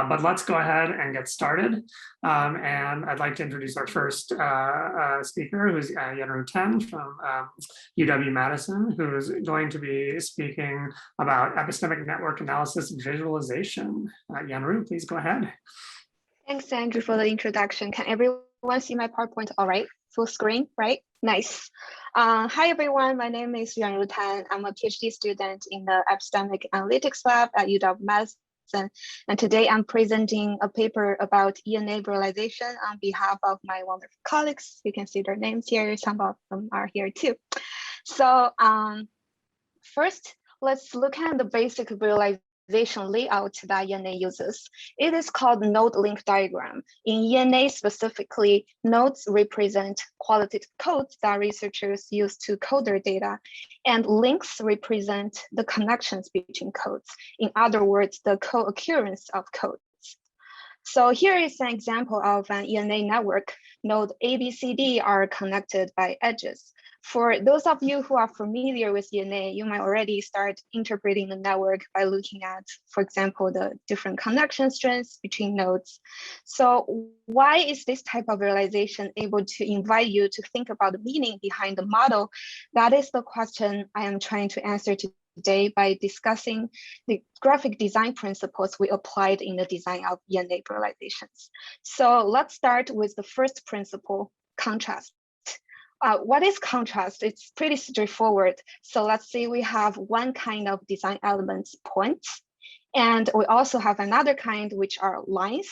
But let's go ahead and get started. And I'd like to introduce our first speaker, who's Yanru Ten from UW-Madison, who's going to be speaking about epistemic network analysis visualization. Yanru, please go ahead. Thanks, Andrew, for the introduction. Can everyone see my PowerPoint all right? Full screen, right? Nice. Hi, everyone. My name is Yanru Tan. I'm a PhD student in the Epistemic Analytics Lab at UW-Madison. And today I'm presenting a paper about ENA realization on behalf of my wonderful colleagues. You can see their names here. Some of them are here too. So first, let's look at the basic realization layout that ENA uses. It is called node link diagram. In ENA specifically, nodes represent qualitative codes that researchers use to code their data, and links represent the connections between codes. In other words, the co-occurrence of codes. So here is an example of an ENA network. Node A, B, C, D are connected by edges. For those of you who are familiar with ENA, you might already start interpreting the network by looking at, for example, the different connection strengths between nodes. So why is this type of realization able to invite you to think about the meaning behind the model? That is the question I am trying to answer today by discussing the graphic design principles we applied in the design of ENA realizations. So let's start with the first principle, contrast. What is contrast? It's pretty straightforward. So let's say we have one kind of design elements, points, and we also have another kind, which are lines.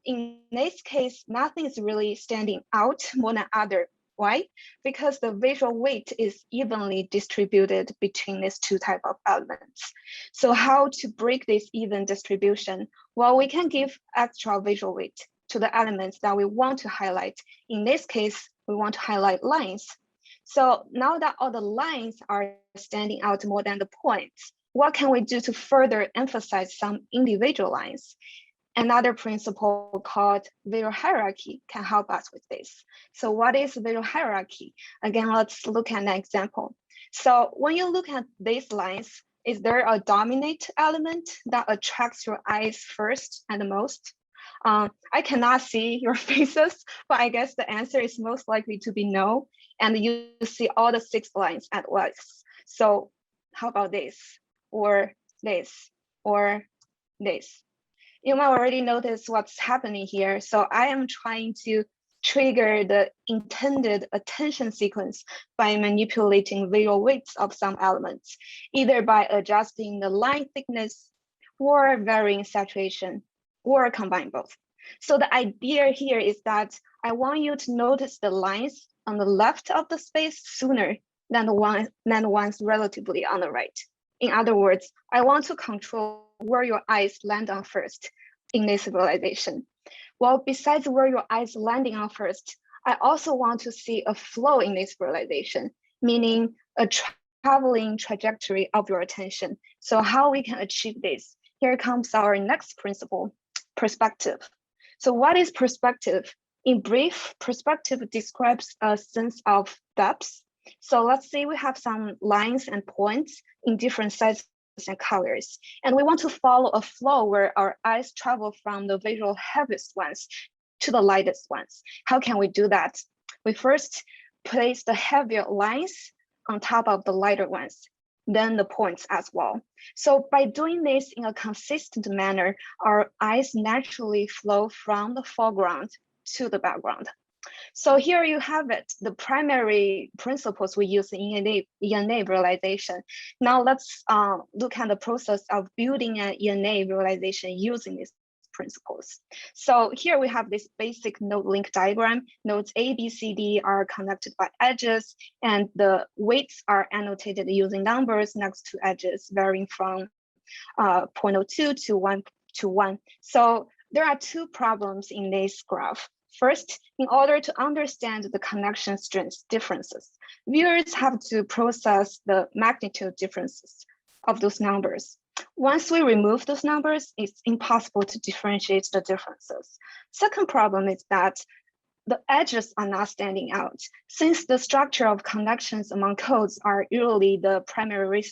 In this case, nothing is really standing out more than other. Why? Because the visual weight is evenly distributed between these two types of elements. So how to break this even distribution? Well, we can give extra visual weight to the elements that we want to highlight. In this case, we want to highlight lines. So now that all the lines are standing out more than the points, what can we do to further emphasize some individual lines? Another principle called visual hierarchy can help us with this. So what is visual hierarchy? Again, let's look at an example. So when you look at these lines, is there a dominant element that attracts your eyes first and the most? I cannot see your faces, but I guess the answer is most likely to be no. And you see all the 6 lines at once. So how about this, or this, or this? You might already notice what's happening here. So I am trying to trigger the intended attention sequence by manipulating visual weights of some elements, either by adjusting the line thickness or varying saturation, or combine both. So the idea here is that I want you to notice the lines on the left of the space sooner than the ones relatively on the right. In other words, I want to control where your eyes land on first in this realization. Well, besides where your eyes landing on first, I also want to see a flow in this realization, meaning a traveling trajectory of your attention. So how we can achieve this? Here comes our next principle, perspective. So what is perspective? In brief, perspective describes a sense of depth. So let's say we have some lines and points in different sizes and colors, and we want to follow a flow where our eyes travel from the visual heaviest ones to the lightest ones. How can we do that? We first place the heavier lines on top of the lighter ones, then the points as well. So by doing this in a consistent manner, our eyes naturally flow from the foreground to the background. So here you have it, the primary principles we use in ENA realization. Now let's look at the process of building an ENA realization using these principles. So here we have this basic node link diagram. Nodes A, B, C, D are connected by edges, and the weights are annotated using numbers next to edges, varying from 0.02 to 1 to 1. So there are 2 problems in this graph. First, in order to understand the connection strength differences, viewers have to process the magnitude differences of those numbers. Once we remove those numbers, it's impossible to differentiate the differences. Second problem is that the edges are not standing out. Since the structure of connections among codes are usually the primary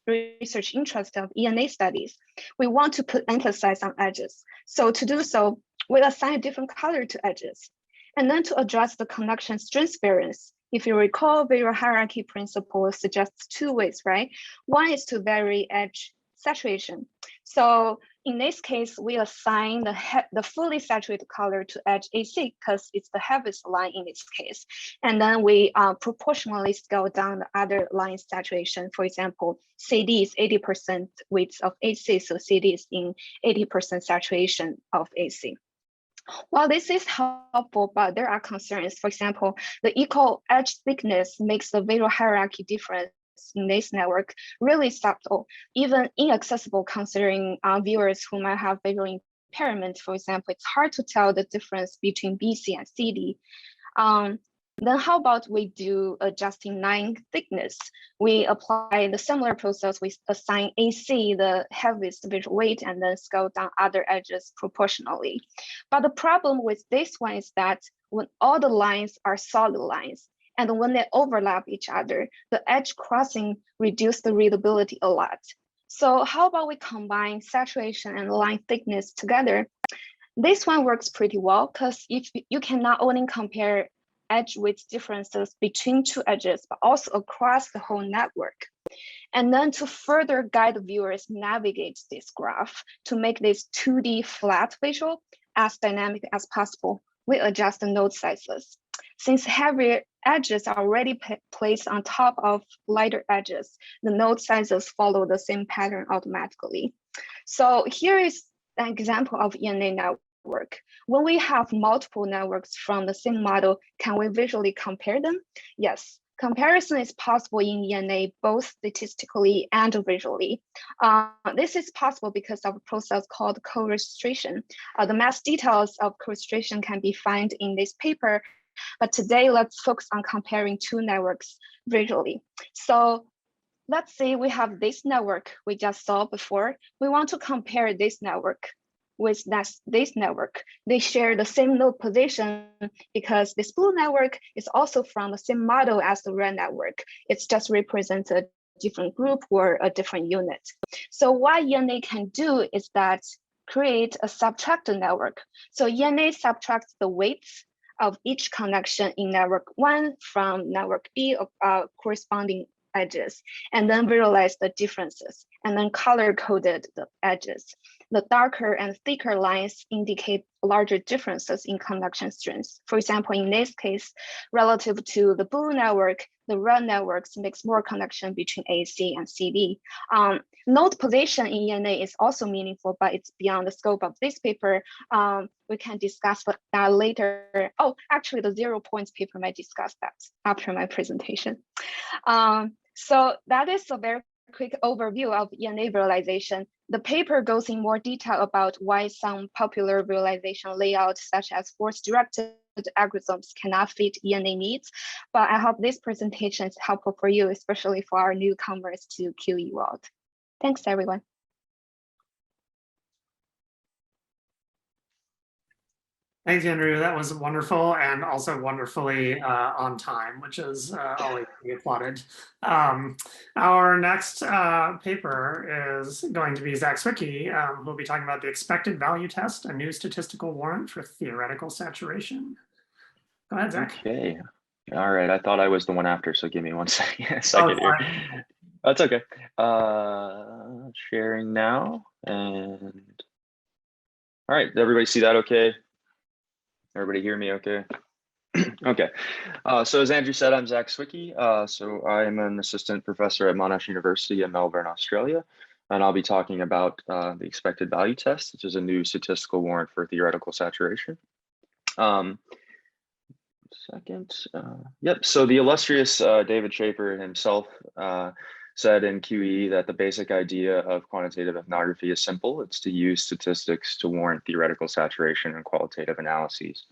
research interest of ENA studies, we want to put emphasis on edges. So to do so, we assign a different color to edges. And then to address the connection strength variance, if you recall, visual hierarchy principle suggests two ways, right? One is to vary edge saturation. So in this case, we assign the fully saturated color to edge AC because it's the heaviest line in this case. And then we proportionally scale down the other line saturation. For example, CD is 80% width of AC, so CD is in 80% saturation of AC. While this is helpful, but there are concerns. For example, the equal edge thickness makes the visual hierarchy difference in this network really subtle, even inaccessible considering viewers who might have visual impairment. For example, it's hard to tell the difference between BC and CD. Then how about we do adjusting line thickness? We apply the similar process. We assign AC the heaviest visual weight and then scale down other edges proportionally. But the problem with this one is that when all the lines are solid lines, and when they overlap each other, the edge crossing reduces the readability a lot. So how about we combine saturation and line thickness together? This one works pretty well because if you can not only compare edge width differences between two edges, but also across the whole network. And then to further guide the viewers navigate this graph to make this 2D flat visual as dynamic as possible, we adjust the node sizes. Since heavier edges are already placed on top of lighter edges, the node sizes follow the same pattern automatically. So here is an example of ENA network. When we have multiple networks from the same model, can we visually compare them? Yes, comparison is possible in ENA, both statistically and visually. This is possible because of a process called co-registration. The math details of co-registration can be found in this paper, but today let's focus on comparing two networks visually. So let's say we have this network we just saw before. We want to compare this network with this network. They share the same node position because this blue network is also from the same model as the red network. It's just represents a different group or a different unit. So what ENA can do is that create a subtractor network. So ENA subtracts the weights of each connection in network 1 from network B corresponding edges, and then visualize the differences, and then color-coded the edges. The darker and thicker lines indicate larger differences in connection strengths. For example, in this case, relative to the blue network, the red networks makes more connection between AC and CD. Node position in ENA is also meaningful, but it's beyond the scope of this paper. We can discuss that later. Oh, actually, the 0 points paper might discuss that after my presentation. So that is a very quick overview of ENA visualization. The paper goes in more detail about why some popular visualization layouts, such as force-directed algorithms, cannot fit ENA needs. But I hope this presentation is helpful for you, especially for our newcomers to QE world. Thanks, everyone. Thanks, Andrew. That was wonderful and also wonderfully on time, which is always to be applauded. Our next paper is going to be Zach Zwicky, who will be talking about the expected value test, a new statistical warrant for theoretical saturation. Go ahead, Zach. Okay. All right. I thought I was the one after, so give me one second here. That's okay. Sharing now. And all right. Did everybody see that okay? Everybody hear me okay? Okay. So as Andrew said, I'm Zach Zwicky. So I'm an assistant professor at Monash University in Melbourne, Australia. And I'll be talking about the expected value test, which is a new statistical warrant for theoretical saturation. Yep. So the illustrious David Schaefer himself said in QE that the basic idea of quantitative ethnography is simple. It's to use statistics to warrant theoretical saturation and qualitative analyses.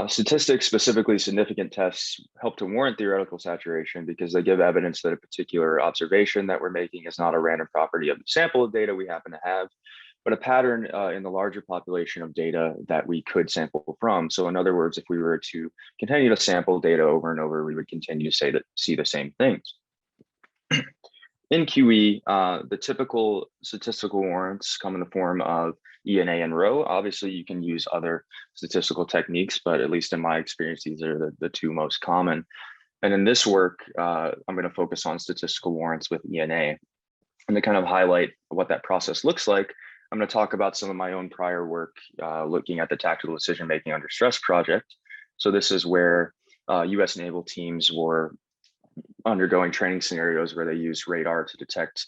Statistics, specifically significant tests, help to warrant theoretical saturation because they give evidence that a particular observation that we're making is not a random property of the sample of data we happen to have, but a pattern in the larger population of data that we could sample from. So in other words, if we were to continue to sample data over and over, we would continue to see the same things. in QE, the typical statistical warrants come in the form of ENA and row. Obviously, you can use other statistical techniques, but at least in my experience, these are the two most common. And in this work, I'm going to focus on statistical warrants with ENA. And to kind of highlight what that process looks like, I'm going to talk about some of my own prior work looking at the tactical decision-making under stress project. So this is where US naval teams were undergoing training scenarios where they use radar to detect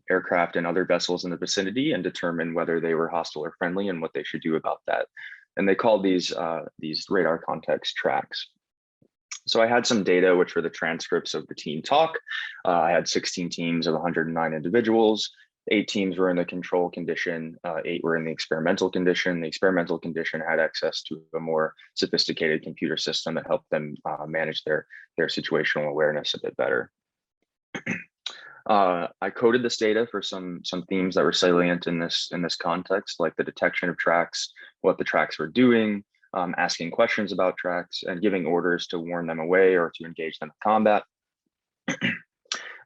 aircraft and other vessels in the vicinity and determine whether they were hostile or friendly and what they should do about that. And they called these radar context tracks. So I had some data, which were the transcripts of the team talk. I had 16 teams of 109 individuals. 8 teams were in the control condition, 8 were in the experimental condition. The experimental condition had access to a more sophisticated computer system that helped them manage their situational awareness a bit better. I coded this data for some themes that were salient in this context, like the detection of tracks, what the tracks were doing, asking questions about tracks, and giving orders to warn them away or to engage them in combat.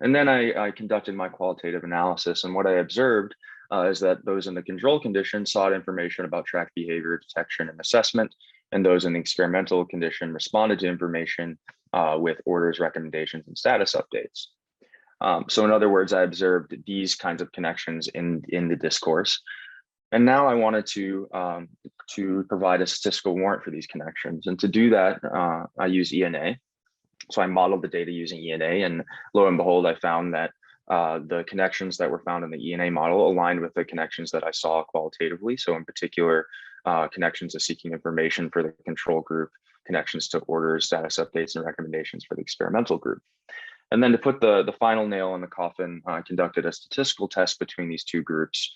And then I conducted my qualitative analysis, and what I observed is that those in the control condition sought information about track behavior detection and assessment, and those in the experimental condition responded to information with orders, recommendations, and status updates. So in other words, I observed these kinds of connections in the discourse. And now I wanted to provide a statistical warrant for these connections. And to do that, I use ENA. So I modeled the data using ENA, and lo and behold, I found that the connections that were found in the ENA model aligned with the connections that I saw qualitatively. So in particular, connections to seeking information for the control group, connections to orders, status updates, and recommendations for the experimental group. And then to put the final nail in the coffin, I conducted a statistical test between these two groups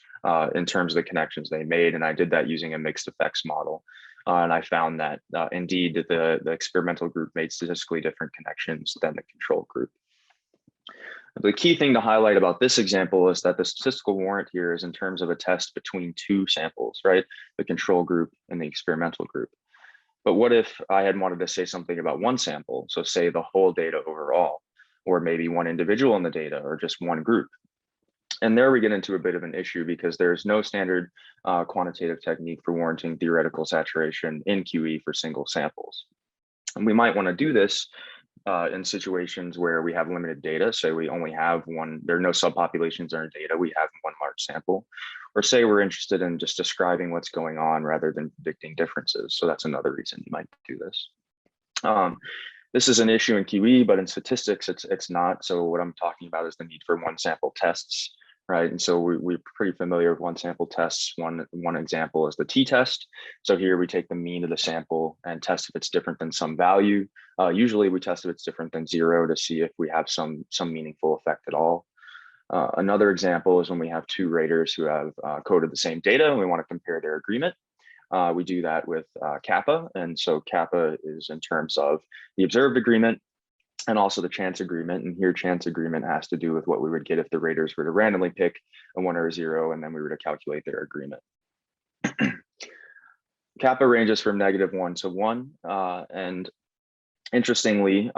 in terms of the connections they made. And I did that using a mixed effects model. And I found that indeed the experimental group made statistically different connections than the control group. The key thing to highlight about this example is that the statistical warrant here is in terms of a test between 2 samples, right? The control group and the experimental group. But what if I had wanted to say something about one sample? So say the whole data overall, or maybe one individual in the data, or just one group. And there we get into a bit of an issue because there's no standard quantitative technique for warranting theoretical saturation in QE for single samples. And we might want to do this in situations where we have limited data. Say we only have one, there are no subpopulations in our data, we have one large sample. Or say we're interested in just describing what's going on rather than predicting differences. So that's another reason you might do this. This is an issue in QE, but in statistics, it's not. So what I'm talking about is the need for one sample tests, right? And so we're pretty familiar with one sample tests. One example is the t-test. So here we take the mean of the sample and test if it's different than some value. Usually we test if it's different than 0 to see if we have some meaningful effect at all. Another example is when we have 2 raters who have coded the same data and we want to compare their agreement. We do that with kappa. And so kappa is in terms of the observed agreement and also the chance agreement. And here chance agreement has to do with what we would get if the raters were to randomly pick a 1 or a 0, and then we were to calculate their agreement. Kappa ranges from -1 to 1. And interestingly,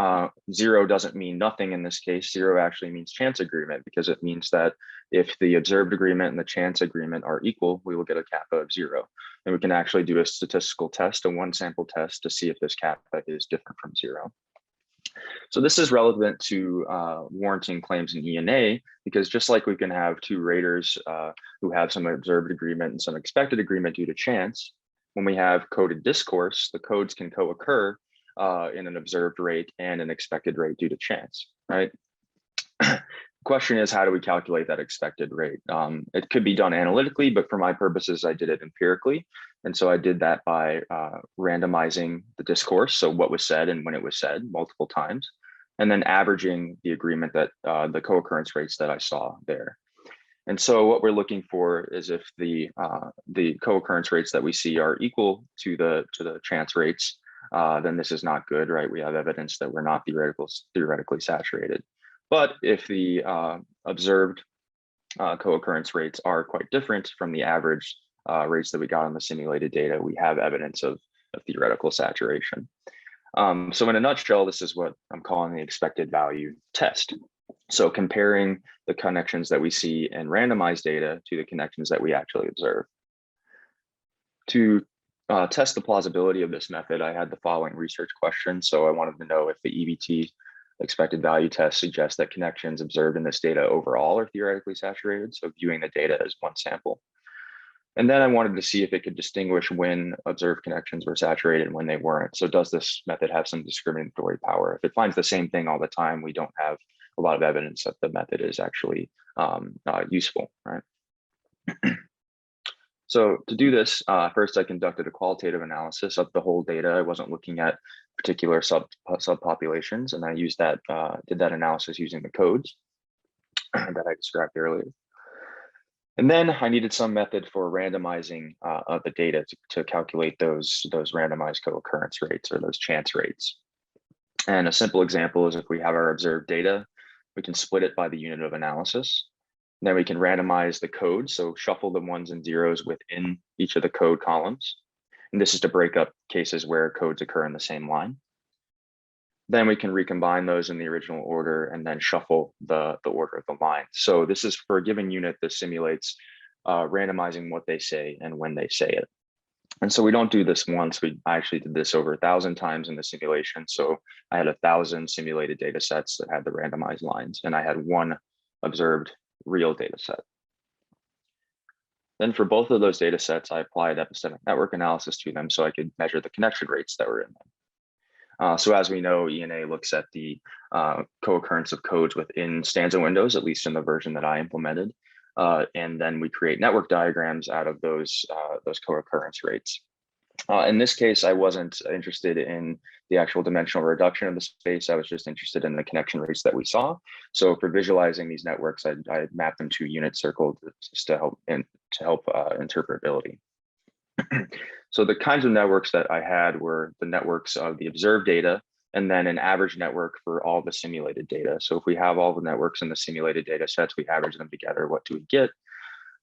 0 doesn't mean nothing in this case. 0 actually means chance agreement, because it means that if the observed agreement and the chance agreement are equal, we will get a kappa of 0. And we can actually do a statistical test, a one sample test, to see if this kappa is different from 0. So this is relevant to warranting claims in ENA, because just like we can have 2 raters who have some observed agreement and some expected agreement due to chance, when we have coded discourse, the codes can co-occur in an observed rate and an expected rate due to chance, right? Question is, how do we calculate that expected rate? It could be done analytically, but for my purposes, I did it empirically. And so I did that by randomizing the discourse, so what was said and when it was said multiple times, and then averaging the agreement that the co-occurrence rates that I saw there. And so what we're looking for is if the co-occurrence rates that we see are equal to the chance rates, then this is not good, right? We have evidence that we're not theoretically saturated. But if the observed co-occurrence rates are quite different from the average rates that we got on the simulated data, we have evidence of theoretical saturation. So in a nutshell, this is what I'm calling the expected value test. So comparing the connections that we see in randomized data to the connections that we actually observe. To test the plausibility of this method, I had the following research question. So I wanted to know if the EBT expected value test suggests that connections observed in this data overall are theoretically saturated, so viewing the data as one sample. And then I wanted to see if it could distinguish when observed connections were saturated and when they weren't. So does this method have some discriminatory power? If it finds the same thing all the time, we don't have a lot of evidence that the method is actually useful, right? So to do this, first I conducted a qualitative analysis of the whole data. I wasn't looking at particular subpopulations, and I used that, did that analysis using the codes that I described earlier. And then I needed some method for randomizing the data to calculate those randomized co-occurrence rates or those chance rates. And a simple example is if we have our observed data, we can split it by the unit of analysis. Then we can randomize the code, so shuffle the ones and zeros within each of the code columns. And this is to break up cases where codes occur in the same line. Then we can recombine those in the original order and then shuffle the order of the line. So this is for a given unit that simulates randomizing what they say and when they say it. And so we don't do this once, I actually did this over 1,000 times in the simulation. So I had 1,000 simulated data sets that had the randomized lines, and I had one observed real data set. Then for both of those data sets, I applied epistemic network analysis to them so I could measure the connection rates that were in them. So as we know, ENA looks at the co-occurrence of codes within stanza windows, at least in the version that I implemented. And then we create network diagrams out of those co-occurrence rates. In this case, I wasn't interested in the actual dimensional reduction of the space. I was just interested in the connection rates that we saw. So for visualizing these networks, I mapped them to unit circles just to help interpretability. So the kinds of networks that I had were the networks of the observed data, and then an average network for all the simulated data. So if we have all the networks in the simulated data sets, we average them together, what do we get?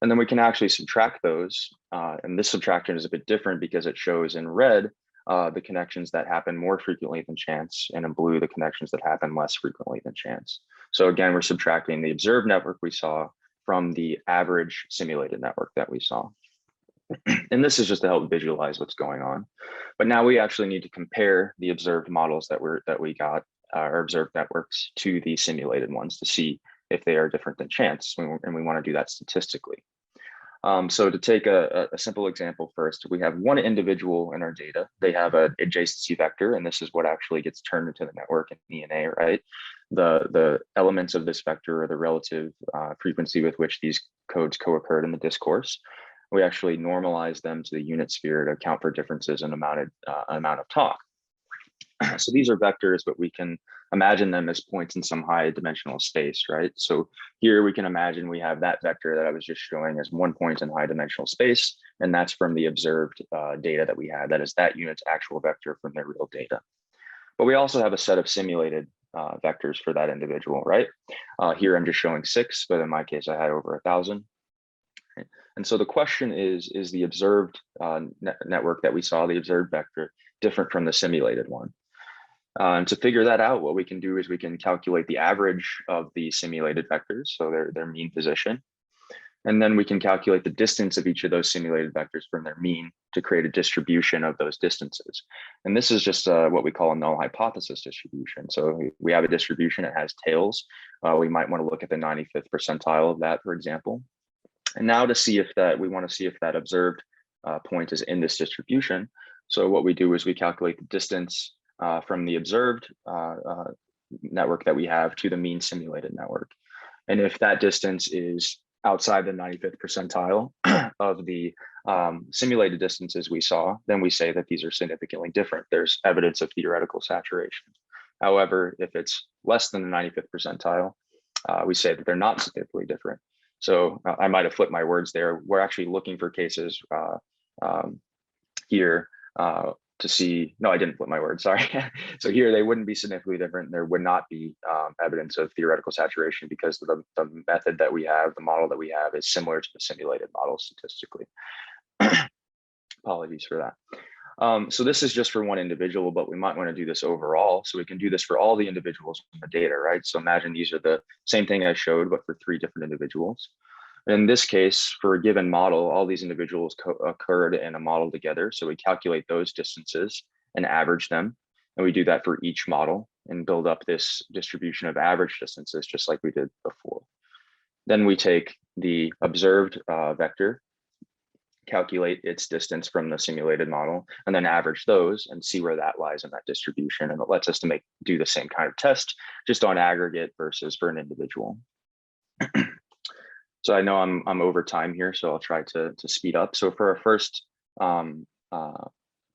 And then we can actually subtract those. And this subtraction is a bit different because it shows in red the connections that happen more frequently than chance, and in blue, the connections that happen less frequently than chance. So again, we're subtracting the observed network we saw from the average simulated network that we saw. And this is just to help visualize what's going on. But now we actually need to compare the observed models that we got, or observed networks, to the simulated ones to see if they are different than chance, and we want to do that statistically. So to take a simple example first, we have one individual in our data. They have an adjacency vector, and this is what actually gets turned into the network in ENA, right? The elements of this vector are the relative frequency with which these codes co-occurred in the discourse. We actually normalize them to the unit sphere to account for differences in amount of talk. So these are vectors, but we can imagine them as points in some high dimensional space, right? So here we can imagine we have that vector that I was just showing as one point in high dimensional space, and that's from the observed data that we had. That is that unit's actual vector from their real data. But we also have a set of simulated vectors for that individual, right? Here I'm just showing 6, but in my case, I had over 1,000. And so the question is the observed network that we saw, the observed vector, different from the simulated one? And to figure that out, what we can do is we can calculate the average of the simulated vectors, so their mean position. And then we can calculate the distance of each of those simulated vectors from their mean to create a distribution of those distances. And this is just what we call a null hypothesis distribution. So we have a distribution, it has tails. We might want to look at the 95th percentile of that, for example. And now to see if we want to see if that observed point is in this distribution. So what we do is we calculate the distance from the observed network that we have to the mean simulated network. And if that distance is outside the 95th percentile of the simulated distances we saw, then we say that these are significantly different. There's evidence of theoretical saturation. However, if it's less than the 95th percentile, we say that they're not significantly different. So I might have flipped my words there. We're actually looking for cases here to see, no, I didn't flip my words, sorry. So here they wouldn't be significantly different. There would not be evidence of theoretical saturation because the method that we have, the model that we have, is similar to the simulated model statistically. Apologies for that. So this is just for one individual, but we might want to do this overall. So we can do this for all the individuals in the data, right? So imagine these are the same thing I showed, but for 3 different individuals. In this case, for a given model, all these individuals occurred in a model together. So we calculate those distances and average them. And we do that for each model and build up this distribution of average distances, just like we did before. Then we take the observed vector, calculate its distance from the simulated model, and then average those and see where that lies in that distribution. And it lets us to do the same kind of test, just on aggregate versus for an individual. So I know I'm over time here, so I'll try to speed up. So for our first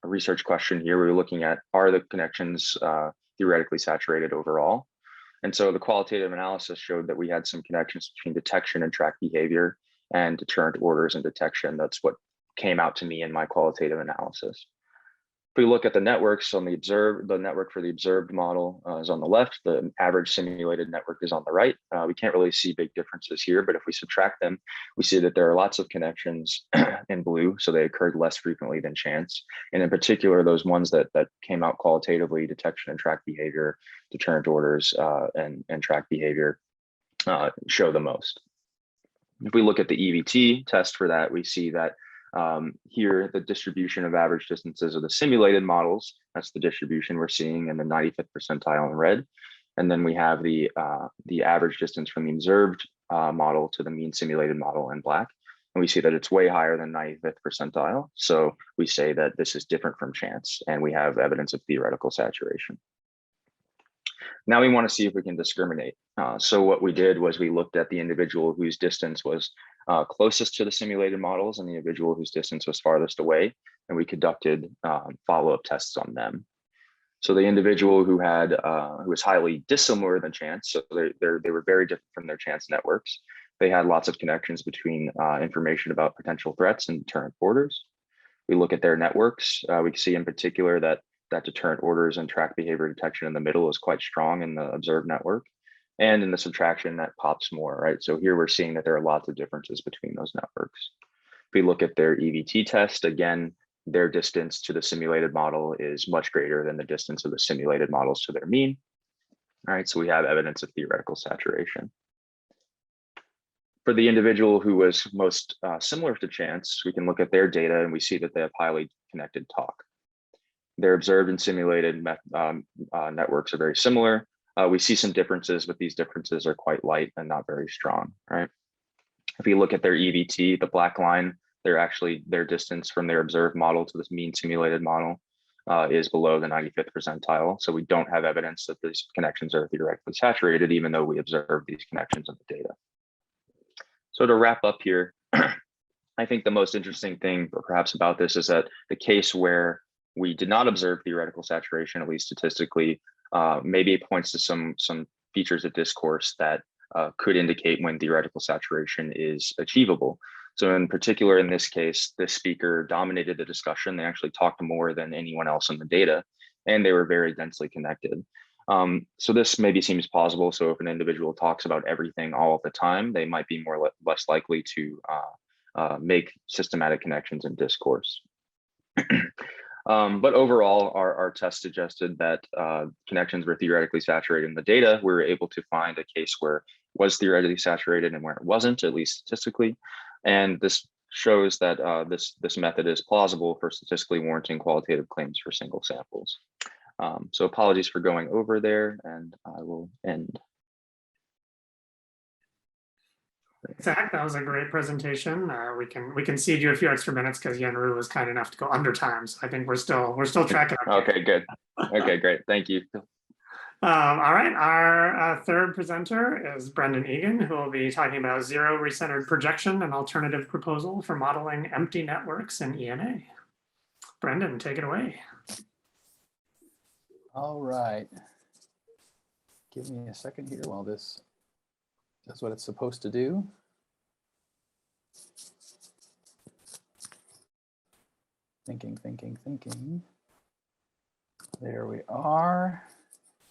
research question here, we were looking at, are the connections theoretically saturated overall? And so the qualitative analysis showed that we had some connections between detection and track behavior and deterrent orders and detection. That's what came out to me in my qualitative analysis. If we look at the networks on the network for the observed model is on the left, the average simulated network is on the right. We can't really see big differences here, but if we subtract them, we see that there are lots of connections in blue, so they occurred less frequently than chance. And in particular, those ones that came out qualitatively, detection and track behavior, deterrent orders, and track behavior show the most. If we look at the EVT test for that, we see that here, the distribution of average distances of the simulated models, that's the distribution we're seeing in the 95th percentile in red. And then we have the average distance from the observed model to the mean simulated model in black. And we see that it's way higher than 95th percentile. So we say that this is different from chance, and we have evidence of theoretical saturation. Now we want to see if we can discriminate. So what we did was we looked at the individual whose distance was closest to the simulated models and the individual whose distance was farthest away, and we conducted follow-up tests on them. So the individual who was highly dissimilar than chance, so they were very different from their chance networks. They had lots of connections between information about potential threats and deterrent orders. We look at their networks. We can see in particular that deterrent orders and track behavior detection in the middle is quite strong in the observed network. And in the subtraction, that pops more, right? So here we're seeing that there are lots of differences between those networks. If we look at their EVT test, again, their distance to the simulated model is much greater than the distance of the simulated models to their mean. All right, so we have evidence of theoretical saturation. For the individual who was most similar to chance, we can look at their data and we see that they have highly connected talk. Their observed and simulated networks are very similar. We see some differences, but these differences are quite light and not very strong, right? If you look at their EVT, the black line, their distance from their observed model to this mean simulated model is below the 95th percentile. So we don't have evidence that these connections are theoretically saturated, even though we observe these connections in the data. So to wrap up here, I think the most interesting thing perhaps about this is that the case where we did not observe theoretical saturation, at least statistically, maybe it points to some features of discourse that could indicate when theoretical saturation is achievable. So in particular, in this case, the speaker dominated the discussion. They actually talked more than anyone else in the data, and they were very densely connected. So this maybe seems plausible. So if an individual talks about everything all of the time, they might be less likely to make systematic connections in discourse. But overall, our test suggested that connections were theoretically saturated in the data. We were able to find a case where it was theoretically saturated and where it wasn't, at least statistically. And this shows that this method is plausible for statistically warranting qualitative claims for single samples. So apologies for going over there, and I will end. Zach, that was a great presentation. We can cede you a few extra minutes because Yenru was kind enough to go under time. So I think we're still tracking. Okay, good. Okay, great. Thank you. All right, our third presenter is Brendan Egan, who will be talking about zero recentered projection, an alternative proposal for modeling empty networks in ENA. Brendan, take it away. All right. Give me a second here while this does what it's supposed to do. Thinking. There we are.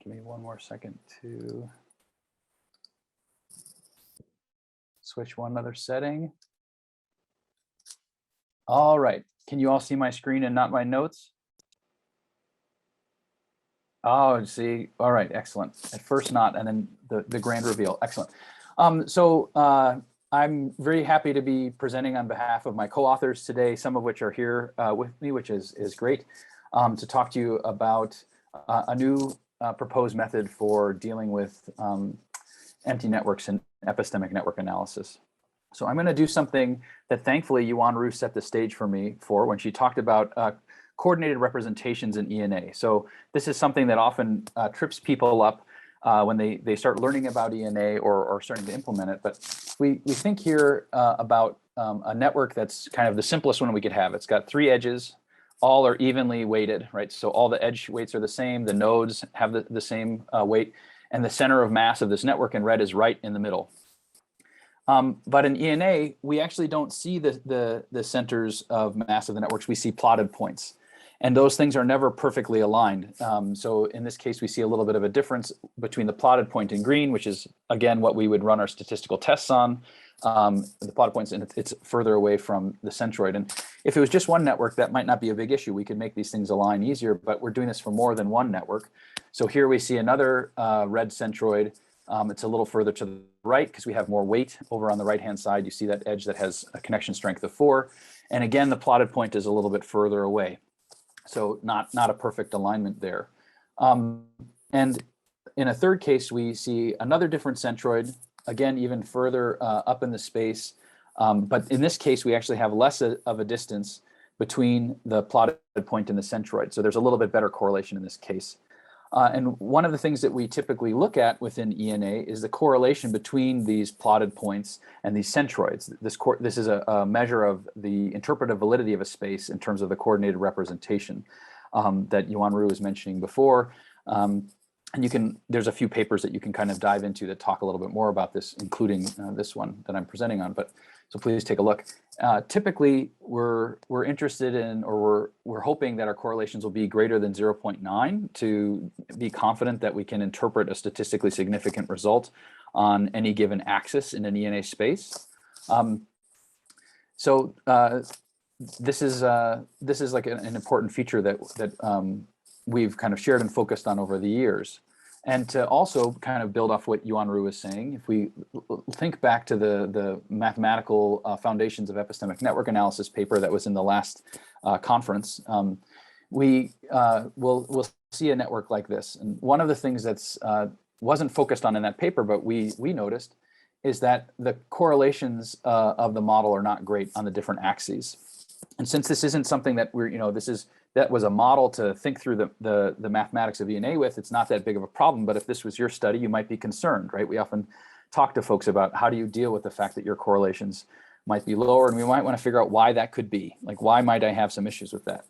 Give me one more second to switch one other setting. All right. Can you all see my screen and not my notes? Oh, see, all right, excellent. At first not, and then the grand reveal, excellent. I'm very happy to be presenting on behalf of my co-authors today, some of which are here with me, which is great, to talk to you about a new proposed method for dealing with empty networks and epistemic network analysis. So I'm going to do something that thankfully Yuan Ru set the stage for me for when she talked about coordinated representations in ENA. So this is something that often trips people up when they start learning about ENA or starting to implement it. But we think here about a network that's kind of the simplest one we could have. It's got 3 edges, all are evenly weighted, right? So all the edge weights are the same, the nodes have the same weight, and the center of mass of this network in red is right in the middle. But in ENA, we actually don't see the centers of mass of the networks, we see plotted points. And those things are never perfectly aligned. So in this case, we see a little bit of a difference between the plotted point in green, which is, again, what we would run our statistical tests on. The plotted points, and it's further away from the centroid. And if it was just one network, that might not be a big issue. We could make these things align easier, but we're doing this for more than one network. So here we see another red centroid. It's a little further to the right because we have more weight over on the right-hand side. You see that edge that has a connection strength of 4. And again, the plotted point is a little bit further away. So not a perfect alignment there. And in a third case, we see another different centroid, again, even further up in the space. But in this case, we actually have less of a distance between the plotted point and the centroid. So there's a little bit better correlation in this case. And one of the things that we typically look at within ENA is the correlation between these plotted points and these centroids. This is a measure of the interpretive validity of a space in terms of the coordinated representation that Yuan Ru was mentioning before. And there's a few papers that you can kind of dive into that talk a little bit more about this, including this one that I'm presenting on. So please take a look. Typically, we're interested in, or we're hoping that our correlations will be greater than 0.9 to be confident that we can interpret a statistically significant result on any given axis in an ENA space. This is like an important feature that we've kind of shared and focused on over the years. And to also kind of build off what Yuan Ru was saying, if we think back to the mathematical foundations of epistemic network analysis paper that was in the last conference, we'll see a network like this. And one of the things that's wasn't focused on in that paper, but we noticed, is that the correlations of the model are not great on the different axes. And since this isn't something that that was a model to think through the mathematics of ENA with, it's not that big of a problem. But if this was your study, you might be concerned, right? We often talk to folks about how do you deal with the fact that your correlations might be lower, and we might want to figure out why that could be. Like, why might I have some issues with that?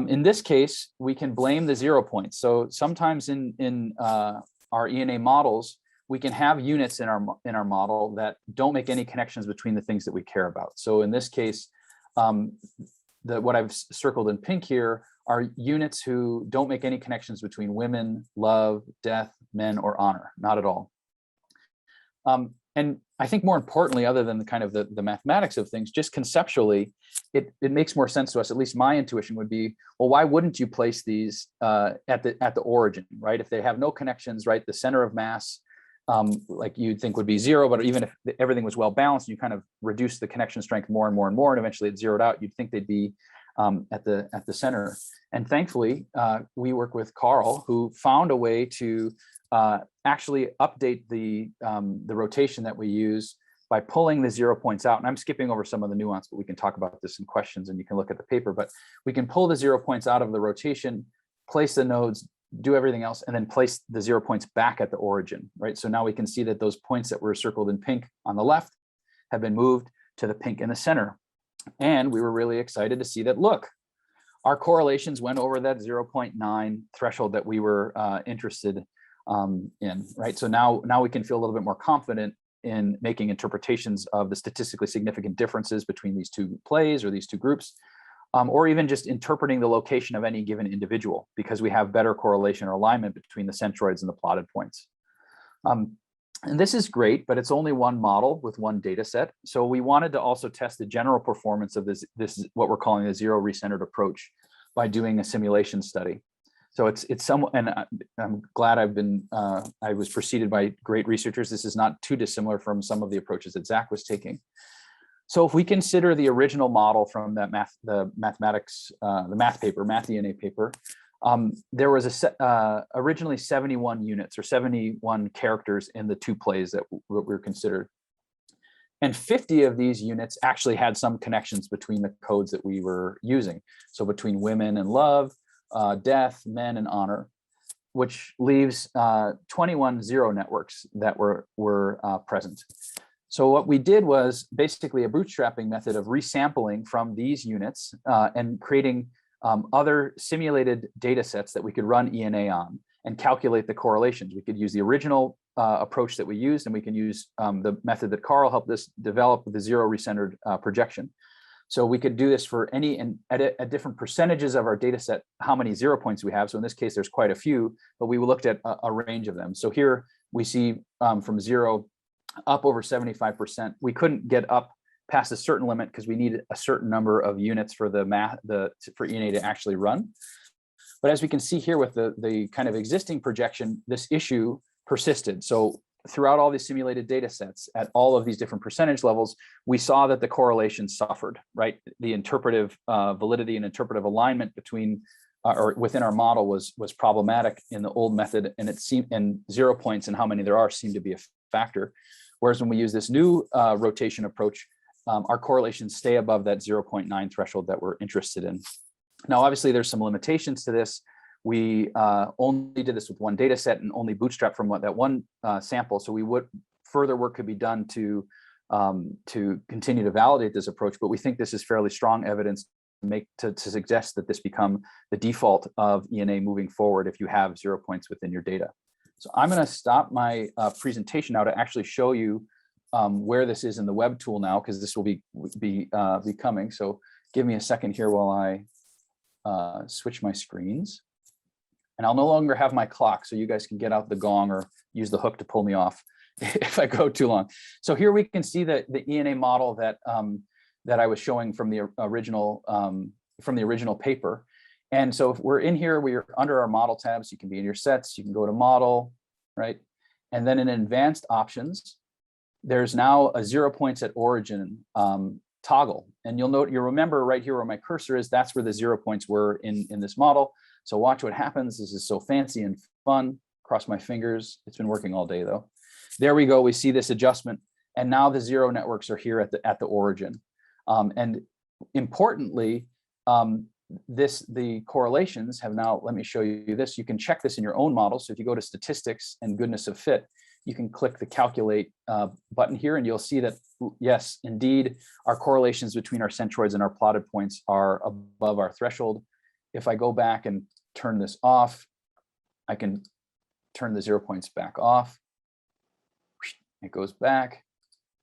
In this case, we can blame the 0 points. So sometimes in our ENA models, we can have units in our model that don't make any connections between the things that we care about. So in this case, what I've circled in pink here are units who don't make any connections between women, love, death, men, or honor, not at all. And I think more importantly, other than the kind of the mathematics of things, just conceptually, it makes more sense to us. At least my intuition would be, well, why wouldn't you place these at the origin, right? If they have no connections, right, the center of mass, like you'd think would be 0, but even if everything was well balanced, you kind of reduce the connection strength more and more and more, and eventually it zeroed out, you'd think they'd be at the center. And thankfully, we work with Carl, who found a way to actually update the rotation that we use by pulling the 0 points out. And I'm skipping over some of the nuance, but we can talk about this in questions and you can look at the paper. But we can pull the 0 points out of the rotation, place the nodes, do everything else, and then place the 0 points back at the origin, right? So now we can see that those points that were circled in pink on the left have been moved to the pink in the center. And we were really excited to see that, look, our correlations went over that 0.9 threshold that we were interested in, right? So now we can feel a little bit more confident in making interpretations of the statistically significant differences between these two plays or these two groups. Or even just interpreting the location of any given individual, because we have better correlation or alignment between the centroids and the plotted points. And this is great, but it's only one model with one data set. So we wanted to also test the general performance of this what we're calling the zero recentered approach by doing a simulation study. So it's some, and I'm glad I was preceded by great researchers. This is not too dissimilar from some of the approaches that Zach was taking. So if we consider the original model from that the math ENA paper, there was originally 71 units or 71 characters in the two plays that were considered. And 50 of these units actually had some connections between the codes that we were using. So between women and love, death, men and honor, which leaves 21 zero networks that were present. So what we did was basically a bootstrapping method of resampling from these units and creating other simulated data sets that we could run ENA on and calculate the correlations. We could use the original approach that we used, and we can use the method that Carl helped us develop, the zero recentered projection. So we could do this for any, and at different percentages of our data set, how many 0 points we have. So in this case, there's quite a few, but we looked at a range of them. So here we see from 0 up over 75%. We couldn't get up past a certain limit because we needed a certain number of units for for ENA to actually run. But as we can see here with the kind of existing projection, this issue persisted. So throughout all these simulated data sets at all of these different percentage levels, we saw that the correlation suffered, right? The interpretive validity and interpretive alignment between or within our model was problematic in the old method, and it seemed, and 0 points and how many there are seemed to be a factor. Whereas when we use this new rotation approach, our correlations stay above that 0.9 threshold that we're interested in. Now, obviously, there's some limitations to this. We only did this with one data set and only bootstrap from that one sample. So further work could be done to continue to validate this approach. But we think this is fairly strong evidence to suggest that this become the default of ENA moving forward if you have 0 points within your data. So I'm going to stop my presentation now to actually show you where this is in the web tool now, because this will be coming. So give me a second here while I switch my screens. And I'll no longer have my clock, so you guys can get out the gong or use the hook to pull me off if I go too long. So here we can see the ENA model that I was showing from the original paper. And so if we're in here, we're under our model tabs. You can be in your sets, you can go to model, right? And then in advanced options, there's now a 0 points at origin toggle. And you'll remember right here where my cursor is, that's where the 0 points were in this model. So watch what happens. This is so fancy and fun. Cross my fingers. It's been working all day though. There we go. We see this adjustment. And now the zero networks are here at the origin. And importantly, the correlations have now, let me show you this. You can check this in your own model. So if you go to statistics and goodness of fit, you can click the calculate button here, and you'll see that, yes, indeed, our correlations between our centroids and our plotted points are above our threshold. If I go back and turn this off, I can turn the 0 points back off. It goes back,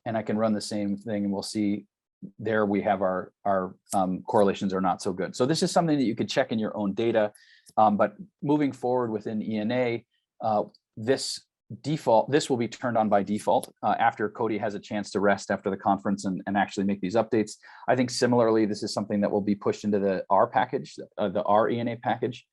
and I can run the same thing, and we'll see there we have our correlations are not so good. So this is something that you could check in your own data, but moving forward within ENA, this will be turned on by default after Cody has a chance to rest after the conference and actually make these updates. I think similarly, this is something that will be pushed into the R package, the R ENA package.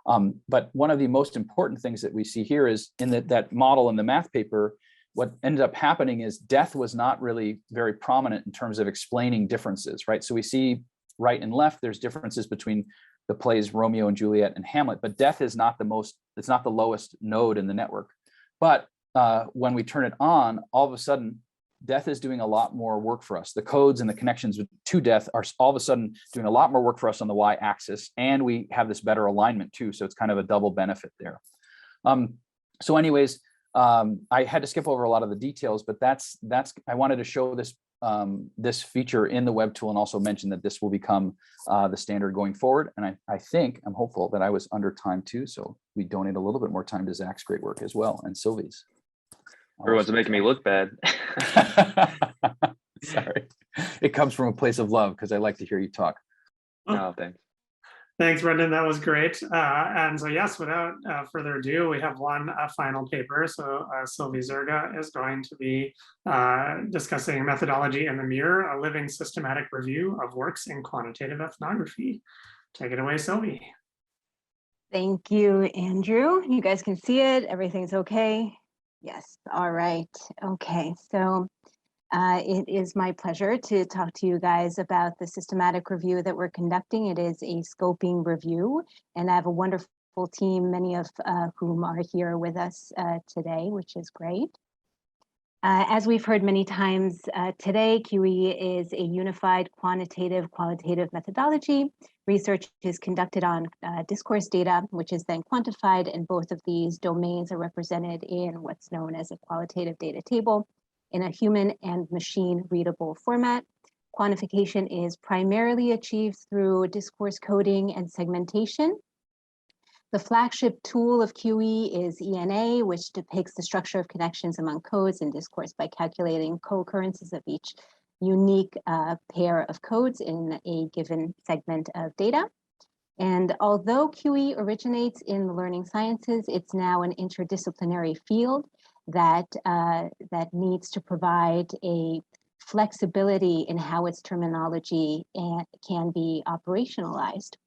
But one of the most important things that we see here is in that model in the math paper, what ended up happening is death was not really very prominent in terms of explaining differences, right? So we see right and left, there's differences between the plays Romeo and Juliet and Hamlet, but death is not it's not the lowest node in the network. But when we turn it on, all of a sudden, death is doing a lot more work for us. The codes and the connections to death are all of a sudden doing a lot more work for us on the y-axis, and we have this better alignment too. So it's kind of a double benefit there. So anyways, I had to skip over a lot of the details, but I wanted to show this this feature in the web tool and also mention that this will become the standard going forward. And I'm hopeful that I was under time too. So we donate a little bit more time to Zach's great work as well, and Sylvie's. Everyone's making me look bad. Sorry. It comes from a place of love because I like to hear you talk. No, thanks. Thanks, Brendan. That was great. And so, yes, without further ado, we have one final paper. So Sylvie Zerga is going to be discussing methodology in the mirror, a living systematic review of works in quantitative ethnography. Take it away, Sylvie. Thank you, Andrew. You guys can see it. Everything's okay. Yes. All right. Okay. So it is my pleasure to talk to you guys about the systematic review that we're conducting. It is a scoping review, and I have a wonderful team, many of whom are here with us today, which is great. As we've heard many times today, QE is a unified quantitative qualitative methodology. Research is conducted on discourse data, which is then quantified, and both of these domains are represented in what's known as a qualitative data table in a human and machine readable format. Quantification is primarily achieved through discourse coding and segmentation. The flagship tool of QE is ENA, which depicts the structure of connections among codes in discourse by calculating co-occurrences of each unique pair of codes in a given segment of data. And although QE originates in the learning sciences, it's now an interdisciplinary field that needs to provide a flexibility in how its terminology can be operationalized.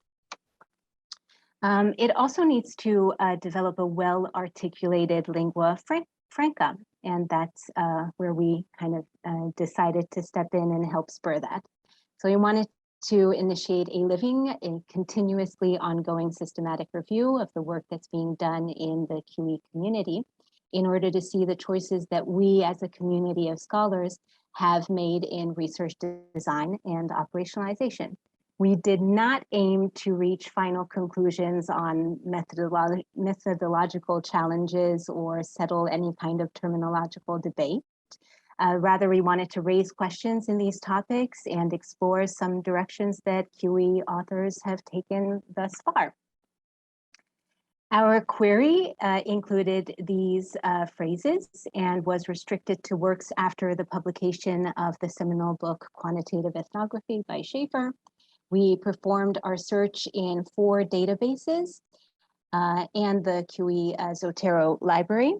It also needs to develop a well-articulated lingua franca, and that's where we kind of decided to step in and help spur that. So we wanted to initiate a living, a continuously ongoing systematic review of the work that's being done in the QE community in order to see the choices that we as a community of scholars have made in research design and operationalization. We did not aim to reach final conclusions on methodological challenges or settle any kind of terminological debate. Rather, we wanted to raise questions in these topics and explore some directions that QE authors have taken thus far. Our query included these phrases and was restricted to works after the publication of the seminal book, Quantitative Ethnography by Schaefer. We performed our search in 4 databases and the QE Zotero library.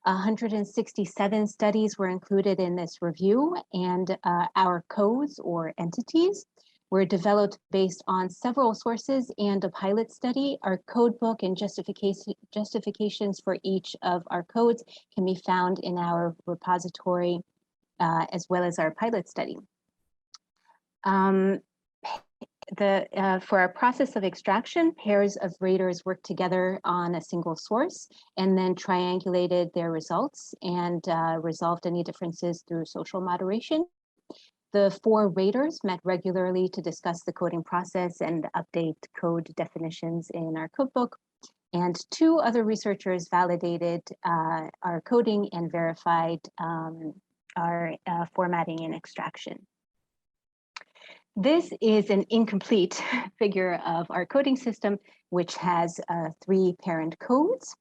167 studies were included in this review, and our codes or entities were developed based on several sources and a pilot study. Our code book and justifications for each of our codes can be found in our repository as well as our pilot study. For our process of extraction, pairs of raters worked together on a single source and then triangulated their results and resolved any differences through social moderation. The 4 raters met regularly to discuss the coding process and update code definitions in our codebook. And 2 other researchers validated our coding and verified our formatting and extraction. This is an incomplete figure of our coding system, which has 3 parent codes.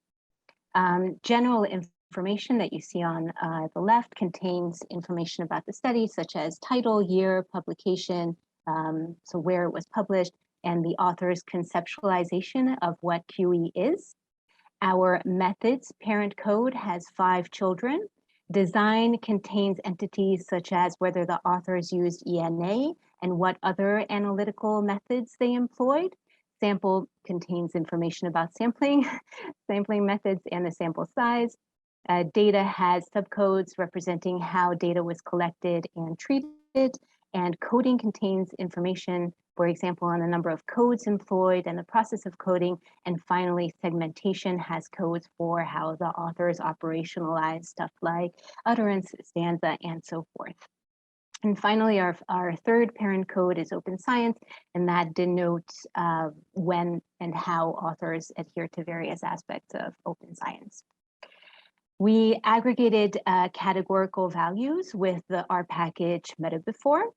General information that you see on the left contains information about the study, such as title, year, publication, so where it was published, and the author's conceptualization of what QE is. Our methods parent code has 5 children. Design contains entities such as whether the authors used ENA and what other analytical methods they employed. Sample contains information about sampling, sampling methods, and the sample size. Data has subcodes representing how data was collected and treated, and coding contains information, for example, on the number of codes employed and the process of coding. And finally, segmentation has codes for how the authors operationalize stuff like utterance, stanza, and so forth. And finally, our 3rd parent code is open science, and that denotes when and how authors adhere to various aspects of open science. We aggregated categorical values with the R package metaphor,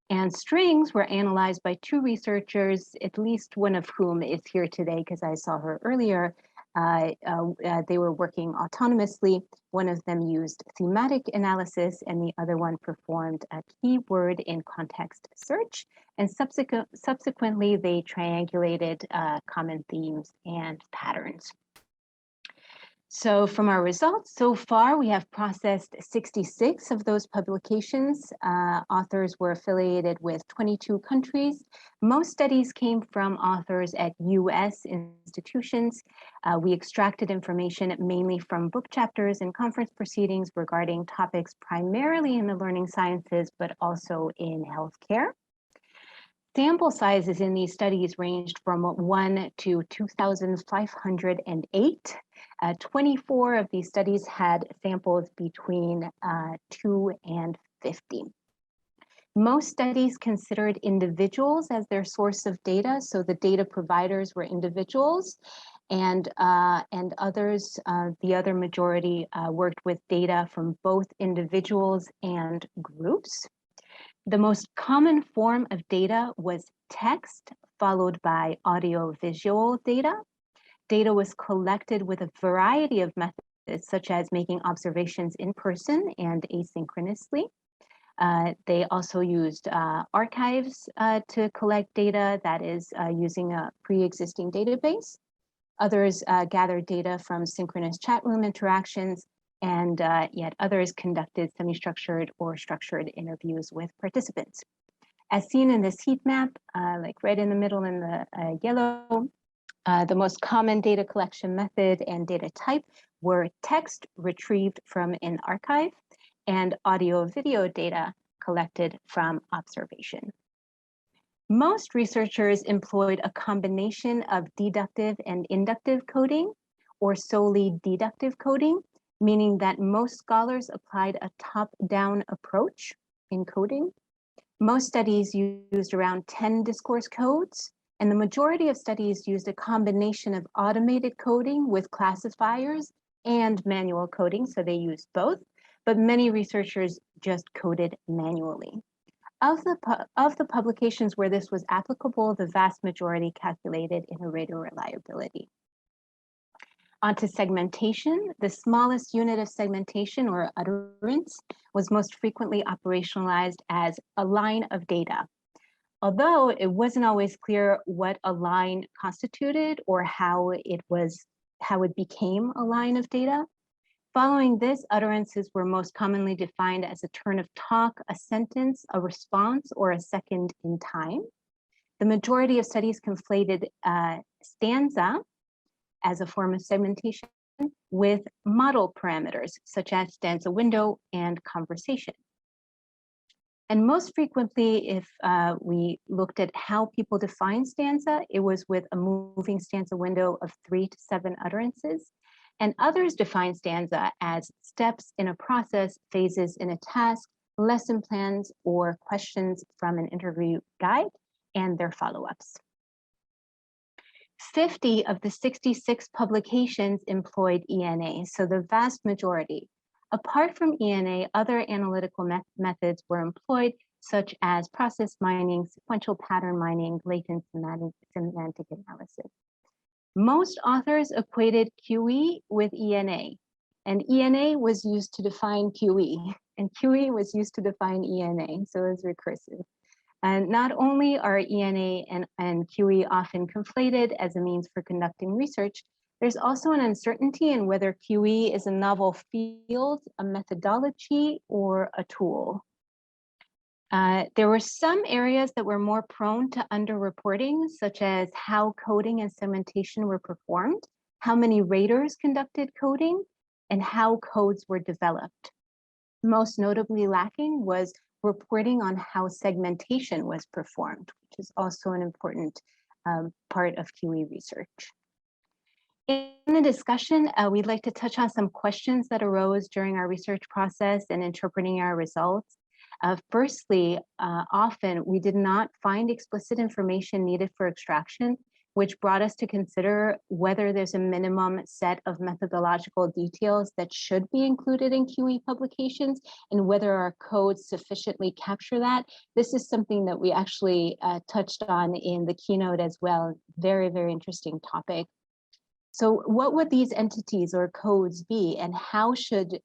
and strings were analyzed by 2 researchers, at least one of whom is here today because I saw her earlier. They were working autonomously. One of them used thematic analysis and the other one performed a keyword in context search. And subsequently, they triangulated common themes and patterns. So from our results, so far we have processed 66 of those publications. Authors were affiliated with 22 countries. Most studies came from authors at US institutions. We extracted information mainly from book chapters and conference proceedings regarding topics primarily in the learning sciences, but also in healthcare. Sample sizes in these studies ranged from 1 to 2,508. 24 of these studies had samples between 2 and 50. Most studies considered individuals as their source of data, so the data providers were individuals, and others, the other majority worked with data from both individuals and groups. The most common form of data was text, followed by audio-visual data. Data was collected with a variety of methods, such as making observations in person and asynchronously. They also used archives to collect data, that is using a pre-existing database. Others gathered data from synchronous chat room interactions, and yet others conducted semi-structured or structured interviews with participants. As seen in this heat map, like right in the middle in the yellow, the most common data collection method and data type were text retrieved from an archive and audio-video data collected from observation. Most researchers employed a combination of deductive and inductive coding, or solely deductive coding, meaning that most scholars applied a top-down approach in coding. Most studies used around 10 discourse codes, and the majority of studies used a combination of automated coding with classifiers and manual coding, so they used both, but many researchers just coded manually. Of the publications where this was applicable, the vast majority calculated in iterator reliability. Onto segmentation. The smallest unit of segmentation, or utterance, was most frequently operationalized as a line of data. Although it wasn't always clear what a line constituted or how it became a line of data. Following this, utterances were most commonly defined as a turn of talk, a sentence, a response, or a second in time. The majority of studies conflated stanza as a form of segmentation with model parameters, such as stanza window and conversation. And most frequently, if we looked at how people define stanza, it was with a moving stanza window of 3 to 7 utterances. And others define stanza as steps in a process, phases in a task, lesson plans, or questions from an interview guide and their follow-ups. 50 of the 66 publications employed ENA, so the vast majority. Apart from ENA, other analytical methods were employed, such as process mining, sequential pattern mining, latent semantic analysis. Most authors equated QE with ENA, and ENA was used to define QE, and QE was used to define ENA, so it's recursive. And not only are ENA and QE often conflated as a means for conducting research, there's also an uncertainty in whether QE is a novel field, a methodology, or a tool. There were some areas that were more prone to underreporting, such as how coding and segmentation were performed, how many raters conducted coding, and how codes were developed. Most notably lacking was reporting on how segmentation was performed, which is also an important part of QE research. In the discussion, we'd like to touch on some questions that arose during our research process and interpreting our results. Firstly, often we did not find explicit information needed for extraction, which brought us to consider whether there's a minimum set of methodological details that should be included in QE publications and whether our codes sufficiently capture that. This is something that we actually touched on in the keynote as well. Very, very interesting topic. So what would these entities or codes be, and how should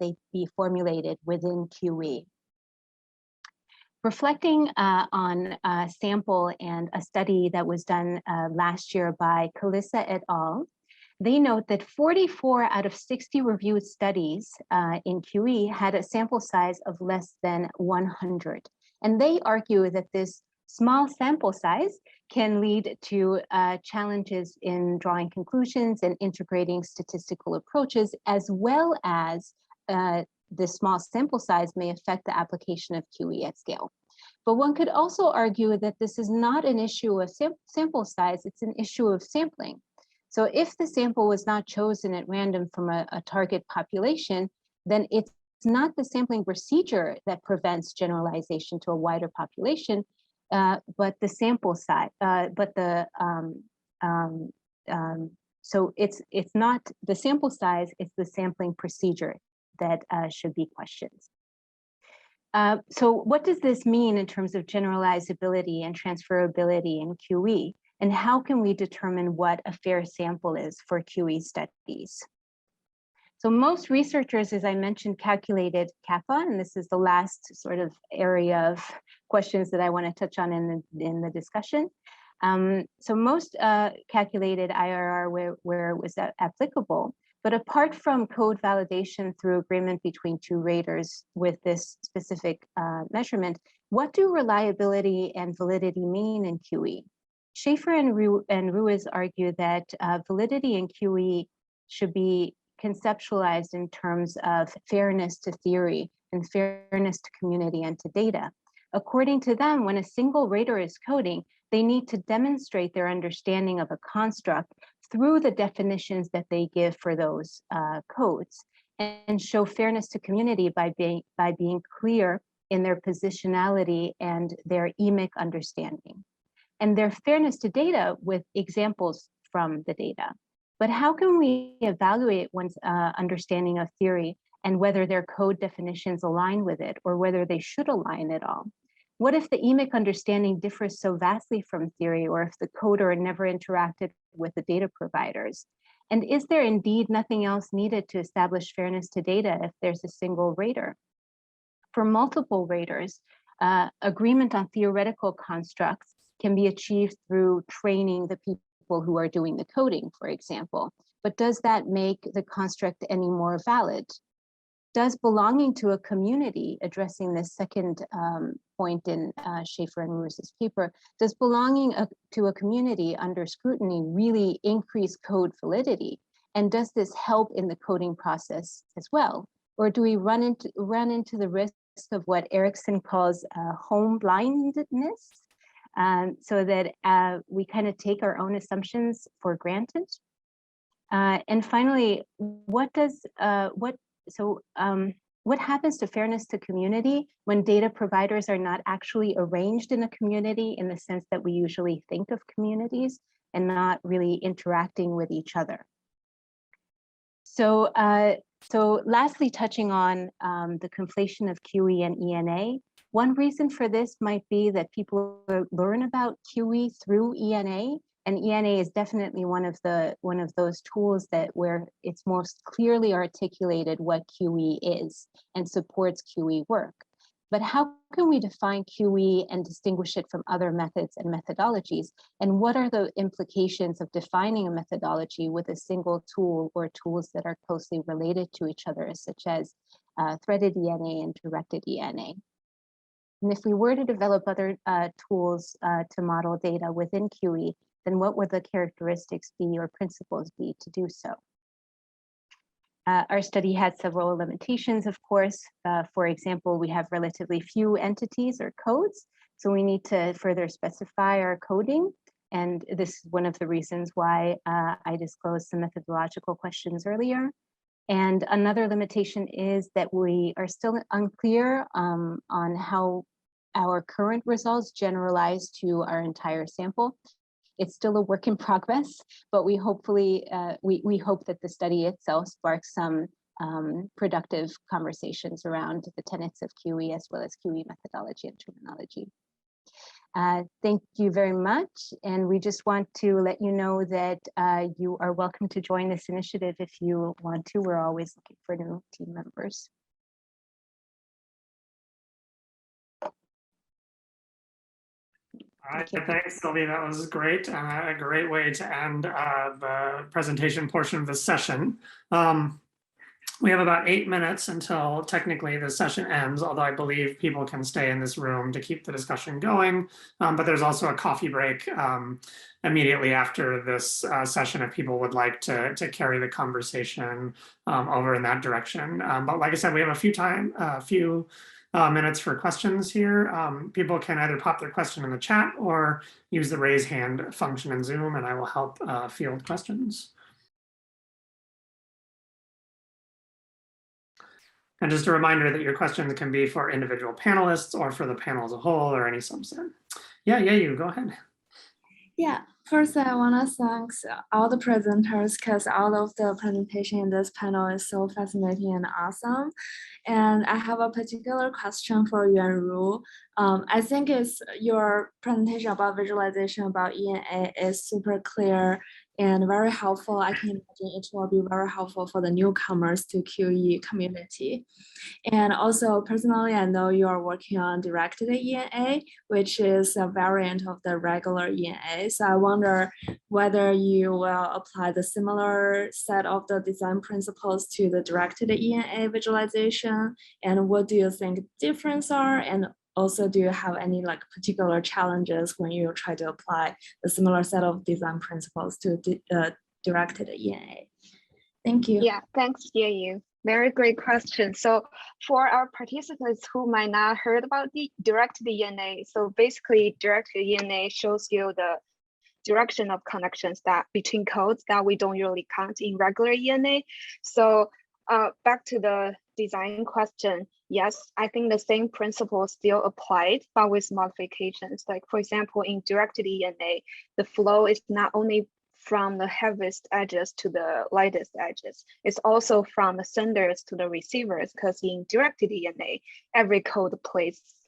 they be formulated within QE? Reflecting on a sample and a study that was done last year by Kalissa et al., they note that 44 out of 60 reviewed studies in QE had a sample size of less than 100. And they argue that this small sample size can lead to challenges in drawing conclusions and integrating statistical approaches, as well as the small sample size may affect the application of QE at scale. But one could also argue that this is not an issue of sample size, it's an issue of sampling. So if the sample was not chosen at random from a target population, then it's not the sampling procedure that prevents generalization to a wider population, but the sample size, so it's not the sample size, it's the sampling procedure that should be questioned. So what does this mean in terms of generalizability and transferability in QE? And how can we determine what a fair sample is for QE studies? So most researchers, as I mentioned, calculated kappa, and this is the last sort of area of questions that I want to touch on in the discussion. So most calculated IRR where it was applicable, but apart from code validation through agreement between two raters with this specific measurement, what do reliability and validity mean in QE? Schaefer and Ruiz argue that validity in QE should be conceptualized in terms of fairness to theory and fairness to community and to data. According to them, when a single rater is coding, they need to demonstrate their understanding of a construct through the definitions that they give for those codes, and show fairness to community by being clear in their positionality and their emic understanding, and their fairness to data with examples from the data. But how can we evaluate one's understanding of theory and whether their code definitions align with it, or whether they should align at all? What if the emic understanding differs so vastly from theory, or if the coder never interacted with the data providers? And is there indeed nothing else needed to establish fairness to data if there's a single rater? For multiple raters, agreement on theoretical constructs can be achieved through training the people who are doing the coding, for example. But does that make the construct any more valid? Does belonging to a community, addressing this second point in Schaefer and Ruiz's paper, does belonging to a community under scrutiny really increase code validity? And does this help in the coding process as well? Or do we run into the risk of what Erickson calls home blindness, so that we kind of take our own assumptions for granted? And finally, what happens to fairness to community when data providers are not actually arranged in a community in the sense that we usually think of communities, and not really interacting with each other? So, lastly, touching on the conflation of QE and ENA, one reason for this might be that people learn about QE through ENA, and ENA is definitely one of those tools where it's most clearly articulated what QE is and supports QE work. But how can we define QE and distinguish it from other methods and methodologies? And what are the implications of defining a methodology with a single tool or tools that are closely related to each other, such as threaded ENA and directed ENA? And if we were to develop other tools to model data within QE, then what would the characteristics be or principles be to do so? Our study had several limitations, of course. For example, we have relatively few entities or codes, so we need to further specify our coding. And this is one of the reasons why I disclosed some methodological questions earlier. And another limitation is that we are still unclear on how our current results generalize to our entire sample. It's still a work in progress, but we hopefully, we hope that the study itself sparks some productive conversations around the tenets of QE as well as QE methodology and terminology. Thank you very much. And we just want to let you know that you are welcome to join this initiative if you want to. We're always looking for new team members. All right, Thank you. thanks, Sylvia. That was great. A great way to end the presentation portion of the session. We have about 8 minutes until technically the session ends, although I believe people can stay in this room to keep the discussion going. But there's also a coffee break immediately after this session if people would like to carry the conversation over in that direction. But like I said, we have a few minutes for questions here. People can either pop their question in the chat or use the raise hand function in Zoom, and I will help field questions. And just a reminder that your questions can be for individual panelists or for the panel as a whole or any subset. Yeah, you go ahead. Yeah, first I want to thank all the presenters because all of the presentation in this panel is so fascinating and awesome. And I have a particular question for Yuanru. I think your presentation about visualization about ENA is super clear and very helpful. I can imagine it will be very helpful for the newcomers to QE community. And also personally, I know you are working on directed ENA, which is a variant of the regular ENA. So I wonder whether you will apply the similar set of the design principles to the directed ENA visualization. And what do you think difference are? And also, do you have any particular challenges when you try to apply the similar set of design principles to directed ENA? Thank you. Yeah, thanks, Yayu. Very great question. So for our participants who might not heard about the directed ENA, so basically directed ENA shows you the direction of connections that between codes that we don't really count in regular ENA. So back to the design question, yes, I think the same principle still applied, but with modifications. Like for example, in directed ENA, the flow is not only from the heaviest edges to the lightest edges. It's also from the senders to the receivers, because in directed ENA, every code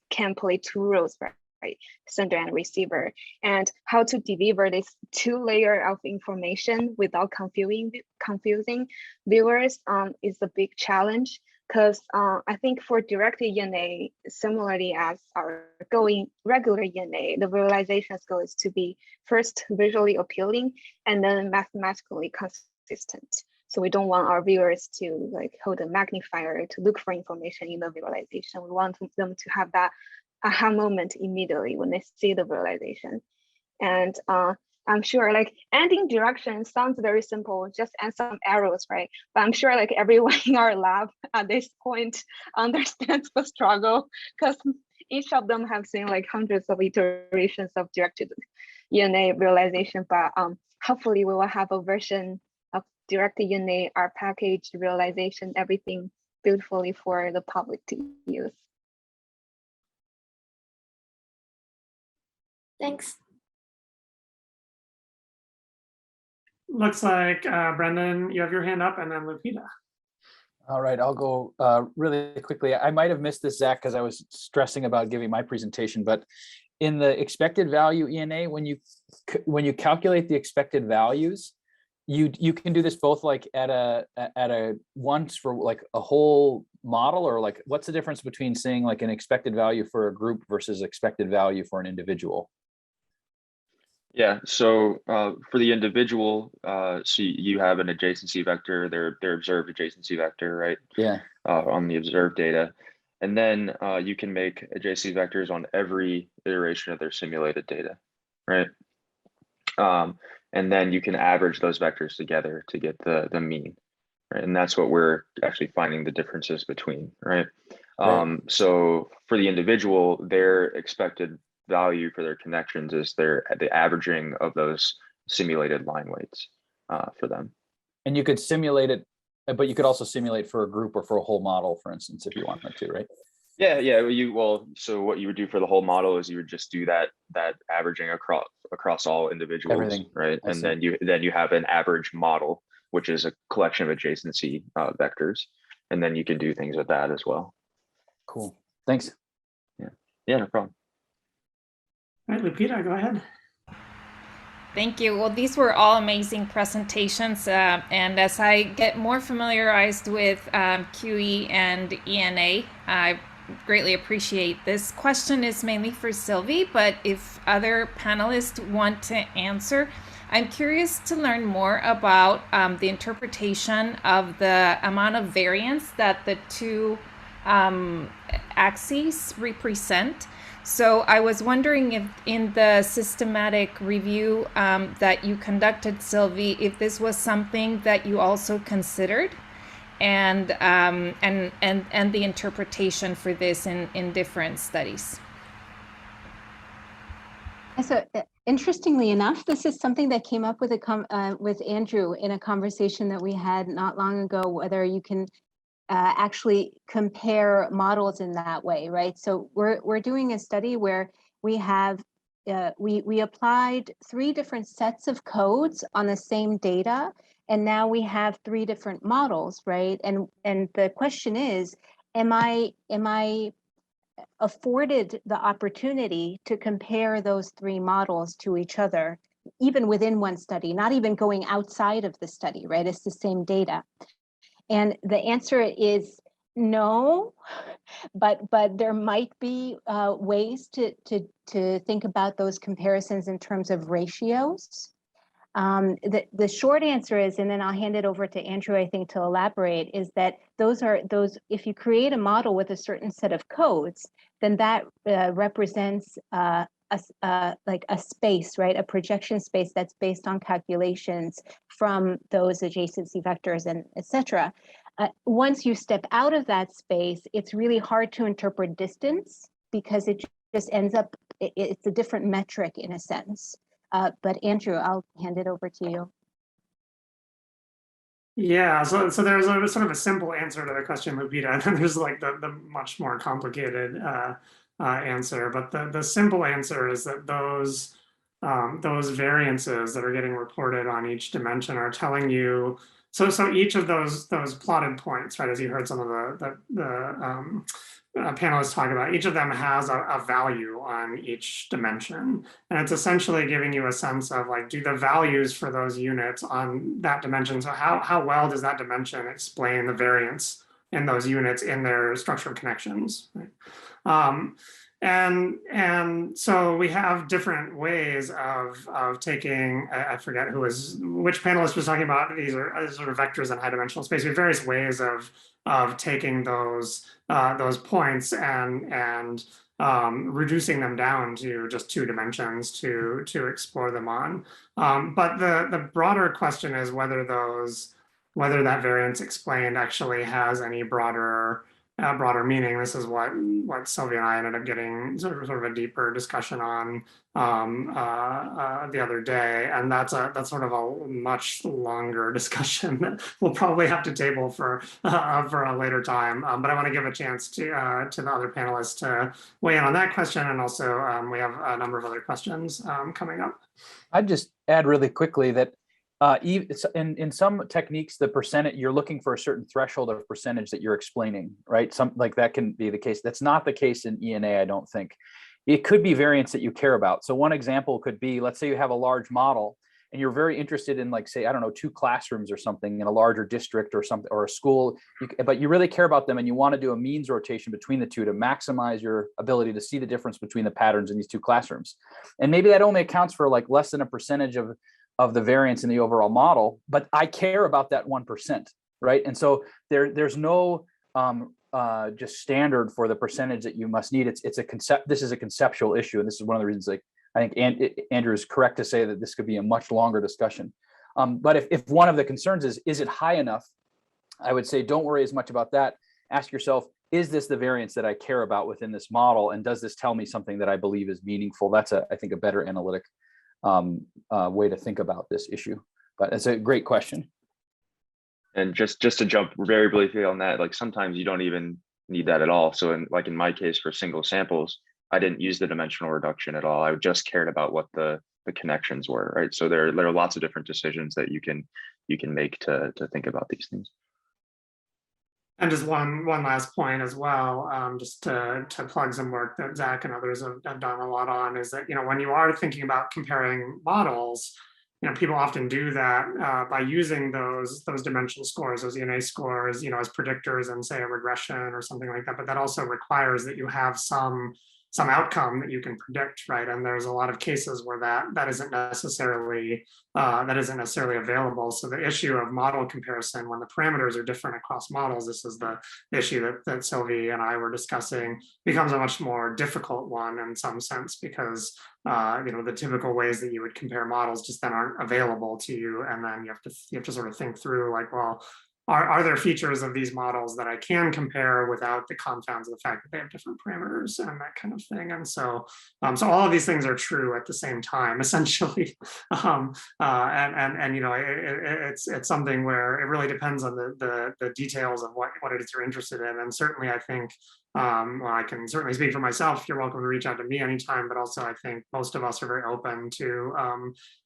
can play two roles, right? Sender and receiver. And how to deliver this two layer of information without confusing viewers is a big challenge. Because I think for direct ENA, similarly as our going regular ENA, the visualization goal is to be first visually appealing and then mathematically consistent. So we don't want our viewers to hold a magnifier to look for information in the visualization. We want them to have that aha moment immediately when they see the visualization. And I'm sure ending direction sounds very simple, just add some arrows, right? But I'm sure everyone in our lab at this point understands the struggle, because each of them have seen hundreds of iterations of directed ENA realization. But hopefully we will have a version of directed ENA, our package realization, everything beautifully for the public to use. Thanks. Looks like Brendan, you have your hand up, and then Lupita. All right, I'll go really quickly. I might have missed this, Zach, because I was stressing about giving my presentation, but in the expected value ENA, when you calculate the expected values, you can do this both at a once for a whole model, or what's the difference between saying an expected value for a group versus expected value for an individual? Yeah, so for the individual, so you have an adjacency vector, their observed adjacency vector, right? Yeah. On the observed data. And then you can make adjacency vectors on every iteration of their simulated data, right? And then you can average those vectors together to get the mean, right? And that's what we're actually finding the differences between, right? So for the individual, their expected value for their connections is the averaging of those simulated line weights for them. And you could simulate it, but you could also simulate for a group or for a whole model, for instance, if you wanted to, right? Yeah. So what you would do for the whole model is you would just do that averaging across all individuals, everything, right? And then you have an average model, which is a collection of adjacency vectors, and then you can do things with that as well. Cool. Thanks. Yeah, no problem. All right, Lupita, go ahead. Thank you. Well, these were all amazing presentations. And as I get more familiarized with QE and ENA, I greatly appreciate. This question is mainly for Sylvie, but if other panelists want to answer, I'm curious to learn more about the interpretation of the amount of variance that the two axes represent. So I was wondering if in the systematic review that you conducted, Sylvie, if this was something that you also considered, and the interpretation for this in different studies. So interestingly enough, this is something that came up with with Andrew in a conversation that we had not long ago, whether you can actually compare models in that way, right? So we're doing a study where we have we applied 3 different sets of codes on the same data, and now we have 3 different models, right? And the question is, am I afforded the opportunity to compare those 3 models to each other, even within one study, not even going outside of the study, right? It's the same data. And the answer is no, but there might be ways to think about those comparisons in terms of ratios. The short answer is, and then I'll hand it over to Andrew, I think, to elaborate, is that those, if you create a model with a certain set of codes, then that represents like a space, right? A projection space that's based on calculations from those adjacency vectors and et cetera. Once you step out of that space, it's really hard to interpret distance because it just ends up, it's a different metric in a sense. But Andrew, I'll hand it over to you. Yeah, so there's a sort of a simple answer to the question, Lupita, and then there's like the much more complicated answer. But the simple answer is that those variances that are getting reported on each dimension are telling you. So each of those plotted points, right, as you heard some of the panelists talk about, each of them has a value on each dimension. And it's essentially giving you a sense of like, do the values for those units on that dimension, so how well does that dimension explain the variance in those units in their structured connections, right? And so we have different ways of taking, I forget which panelist was talking about, these are sort of vectors in high dimensional space. We have various ways of taking those points and reducing them down to just 2 dimensions to explore them on. But the broader question is whether that variance explained actually has any broader meaning. This is what Sylvia and I ended up getting sort of a deeper discussion on the other day, and that's sort of a much longer discussion that we'll probably have to table for a later time. But I want to give a chance to the other panelists to weigh in on that question, and also we have a number of other questions coming up. I'd just add really quickly that in some techniques, the percentage, you're looking for a certain threshold of percentage that you're explaining, right? Some like that can be the case. That's not the case in ENA, I don't think. It could be variance that you care about. So one example could be, let's say you have a large model and you're very interested in, like, say, I don't know, 2 classrooms or something in a larger district or something, or a school, but you really care about them and you want to do a means rotation between the 2 to maximize your ability to see the difference between the patterns in these 2 classrooms. And maybe that only accounts for like less than a percentage of the variance in the overall model, but I care about that 1%, right? And so there's no just standard for the percentage that you must need. This is a conceptual issue, and this is one of the reasons, like, I think Andrew is correct to say that this could be a much longer discussion. But if one of the concerns is it high enough, I would say don't worry as much about that. Ask yourself, is this the variance that I care about within this model, and does this tell me something that I believe is meaningful? That's I think a better analytic way to think about this issue, but it's a great question. And just to jump very briefly on that, like sometimes you don't even need that at all. So in my case, for single samples, I didn't use the dimensional reduction at all. I just cared about what the connections were, right? So there are lots of different decisions that you can make to think about these things. And just one last point as well, just to plug some work that Zach and others have done a lot on, is that, you know, when you are thinking about comparing models, people often do that by using those dimension scores, those ENA scores, as predictors in, say, a regression or something like that. But that also requires that you have some outcome that you can predict, right? And there's a lot of cases where that isn't necessarily available. So the issue of model comparison, when the parameters are different across models, this is the issue that Sylvie and I were discussing, becomes a much more difficult one in some sense, because the typical ways that you would compare models just then aren't available to you, and then you have to sort of think through, like, well, are there features of these models that I can compare without the confounds of the fact that they have different parameters and that kind of thing? And so all of these things are true at the same time, essentially. It's something where it really depends on the details of what it is you're interested in. And certainly, I think, I can certainly speak for myself. You're welcome to reach out to me anytime, but also I think most of us are very open to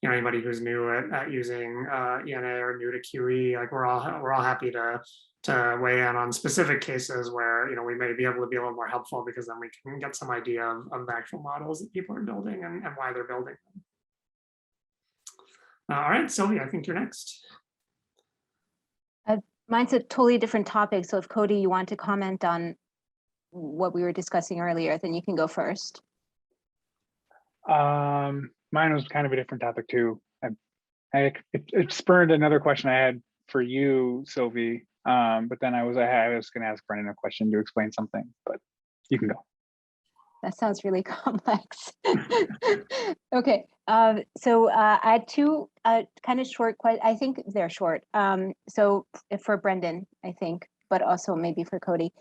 anybody who's new at using ENA or new to QE. Like, we're all happy to weigh in on specific cases where we may be able to be a little more helpful, because then we can get some idea of the actual models that people are building and why they're building them. All right, Sylvie, I think you're next. Mine's a totally different topic. So if Cody, you want to comment on what we were discussing earlier, then you can go first. Mine was kind of a different topic too. It spurred another question I had for you, Sylvie. But then I was going to ask Brendan a question to explain something, but you can go. That sounds really complex. Okay, so I had two kind of short questions. I think they're short. So for Brendan, I think, but also maybe for Cody.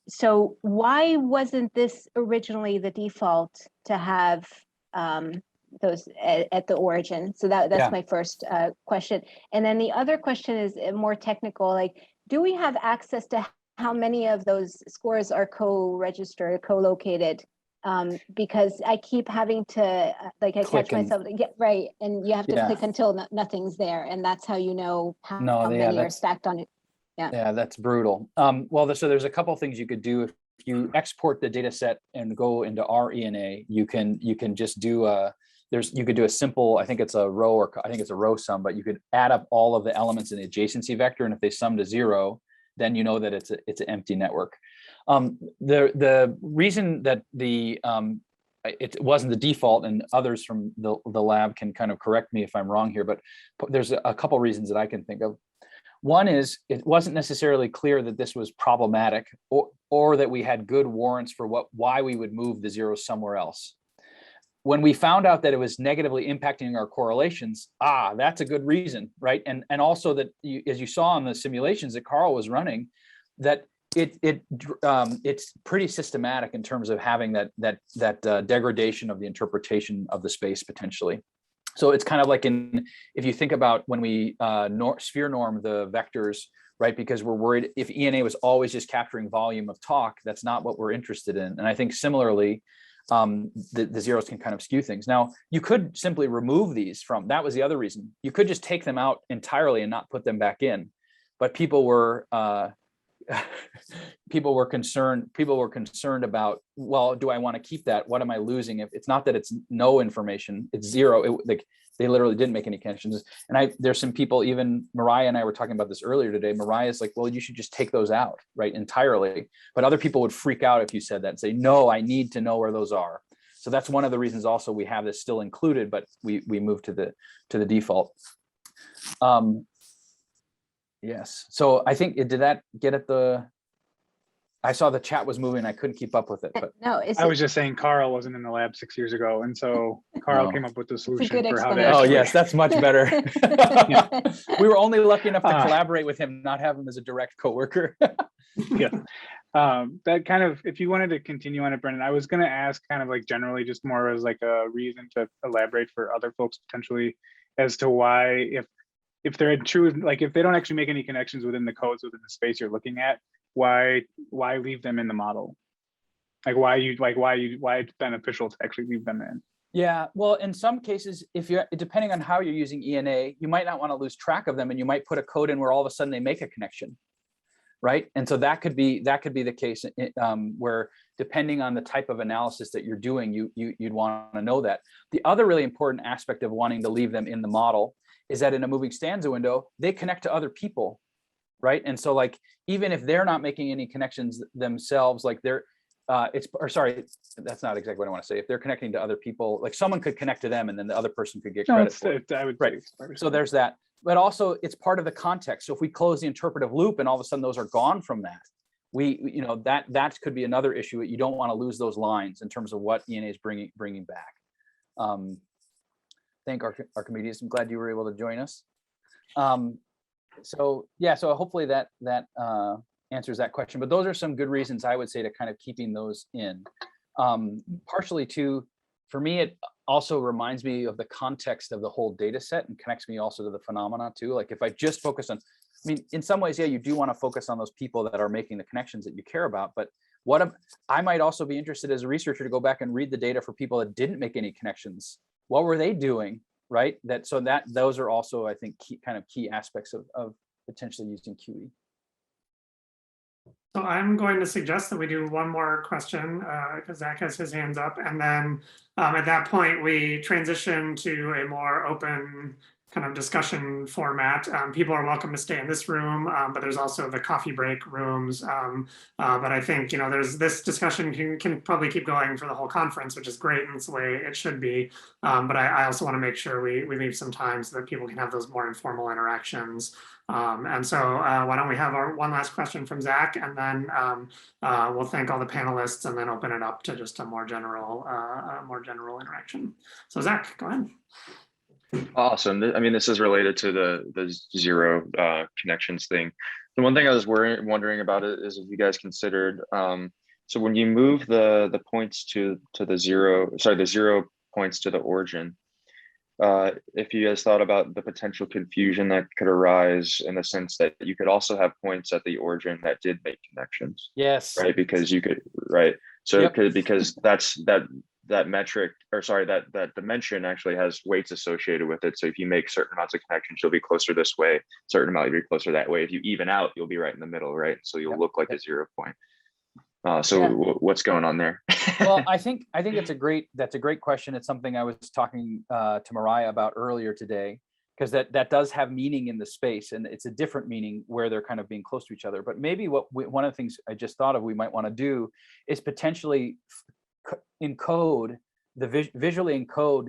So why wasn't this originally the default to have those at the origin? So that's my first question. And then the other question is more technical, like, do we have access to how many of those scores are co-registered, co-located? Because I keep having to, I catch myself, right, and you have to click until nothing's there, and that's how you know how many are stacked on it. Yeah, that's brutal. Well, so there's a couple of things you could do. If you export the data set and go into our ENA, you can just do you could do a simple, I think it's a row, or I think it's a row sum, but you could add up all of the elements in the adjacency vector, and if they sum to 0, then you know that it's an empty network. The reason that it wasn't the default, and others from the lab can kind of correct me if I'm wrong here, but there's a couple reasons that I can think of. One is, it wasn't necessarily clear that this was problematic, or that we had good warrants for why we would move the zeros somewhere else. When we found out that it was negatively impacting our correlations, that's a good reason, right? And also that as you saw in the simulations that Carl was running, that it's pretty systematic in terms of having that degradation of the interpretation of the space potentially. So it's kind of like if you think about when we sphere norm the vectors, right? Because we're worried if ENA was always just capturing volume of talk, that's not what we're interested in. And I think similarly, the zeros can kind of skew things. Now, you could simply remove these that was the other reason. You could just take them out entirely and not put them back in. But people were concerned about, well, do I want to keep that? What am I losing? If it's not that it's no information, it's 0. They literally didn't make any connections. And there's some people, even Mariah and I were talking about this earlier today. Mariah's like, well, you should just take those out, right, entirely. But other people would freak out if you said that and say, no, I need to know where those are. So that's one of the reasons also we have this still included, but we moved to the default. Yes. So I think did that get at I saw the chat was moving. I couldn't keep up with it. But no, I was just saying Carl wasn't in the lab 6 years ago, and so Carl came up with the solution for how to. Oh yes, that's much better. We were only lucky enough to collaborate with him, not have him as a direct coworker. Yeah. That kind of, if you wanted to continue on it, Brendan, I was going to ask kind of like generally just more as like a reason to elaborate for other folks potentially as to why if they're true, like if they don't actually make any connections within the codes within the space you're looking at, why leave them in the model? Why it's beneficial to actually leave them in? Yeah, well, in some cases, depending on how you're using ENA, you might not want to lose track of them, and you might put a code in where all of a sudden they make a connection. right? And so that could be the case where depending on the type of analysis that you're doing, you'd want to know that. The other really important aspect of wanting to leave them in the model is that in a moving stanza window, they connect to other people, right? And so like, even if they're not making any connections themselves, like sorry, that's not exactly what I want to say. If they're connecting to other people, like someone could connect to them and then the other person could get credit for it. I would Right. So there's that, but also it's part of the context. So if we close the interpretive loop and all of a sudden those are gone from that, that could be another issue. You don't want to lose those lines in terms of what ENA is bringing back. Thank Archimedes. I'm glad you were able to join us. So hopefully that answers that question, but those are some good reasons I would say to kind of keeping those in. Partially too, for me, it also reminds me of the context of the whole data set and connects me also to the phenomena too. Like if I just focus on, I mean, in some ways, yeah, you do want to focus on those people that are making the connections that you care about, but I might also be interested as a researcher to go back and read the data for people that didn't make any connections. What were they doing, right? Those are also, I think, key aspects of potentially using QE. So I'm going to suggest that we do one more question because Zach has his hands up. And then at that point, we transition to a more open kind of discussion format. People are welcome to stay in this room, but there's also the coffee break rooms. But I think, there's this discussion can probably keep going for the whole conference, which is great, and it's the way it should be. But I also want to make sure we leave some time so that people can have those more informal interactions. And so why don't we have our one last question from Zach, and then we'll thank all the panelists and then open it up to just a more general interaction. So Zach, go ahead. Awesome. I mean, this is related to the zero connections thing. The one thing I was wondering about it is if you guys considered, so when you move the points to the zero points to the origin, if you guys thought about the potential confusion that could arise in the sense that you could also have points at the origin that did make connections. Yes. Right, because you could, right. So Yep. because that metric, or sorry, that dimension actually has weights associated with it. So if you make certain amounts of connections, you'll be closer this way, certain amount you'll be closer that way. If you even out, you'll be right in the middle, right? So you'll look like a 0 point. What's going on there? Well, I think that's a great question. It's something I was talking to Mariah about earlier today, because that does have meaning in the space, and it's a different meaning where they're kind of being close to each other. But maybe one of the things I just thought of we might want to do is potentially visually encode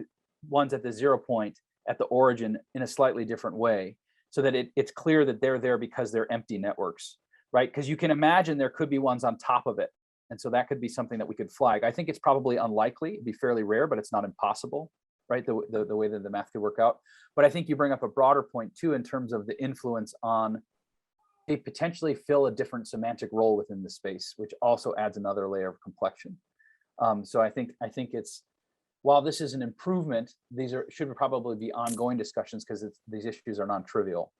ones at the 0 point at the origin in a slightly different way, so that it's clear that they're there because they're empty networks, right? Because you can imagine there could be ones on top of it. And so that could be something that we could flag. I think it's probably unlikely, it'd be fairly rare, but it's not impossible, right? The way that the math could work out. But I think you bring up a broader point too, in terms of the influence on, they potentially fill a different semantic role within the space, which also adds another layer of complexion. So I think it's, while this is an improvement, should probably be ongoing discussions, because these issues are non-trivial,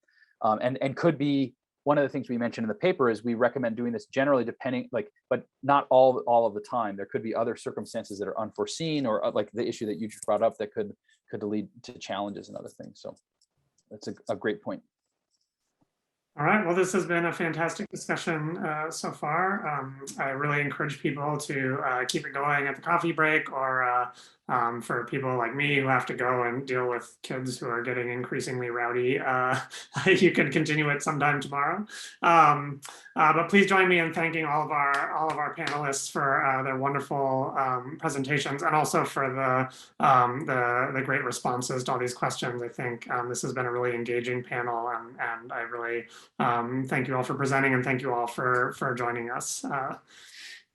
and could be. One of the things we mentioned in the paper is we recommend doing this generally but not all of the time. There could be other circumstances that are unforeseen, or like the issue that you just brought up that could lead to challenges and other things. So that's a great point. All right, well, this has been a fantastic discussion so far. I really encourage people to keep it going at the coffee break, or for people like me who have to go and deal with kids who are getting increasingly rowdy, you can continue it sometime tomorrow. But please join me in thanking all of our panelists for their wonderful presentations, and also for the great responses to all these questions. I think this has been a really engaging panel, and I really thank you all for presenting, and thank you all for joining us.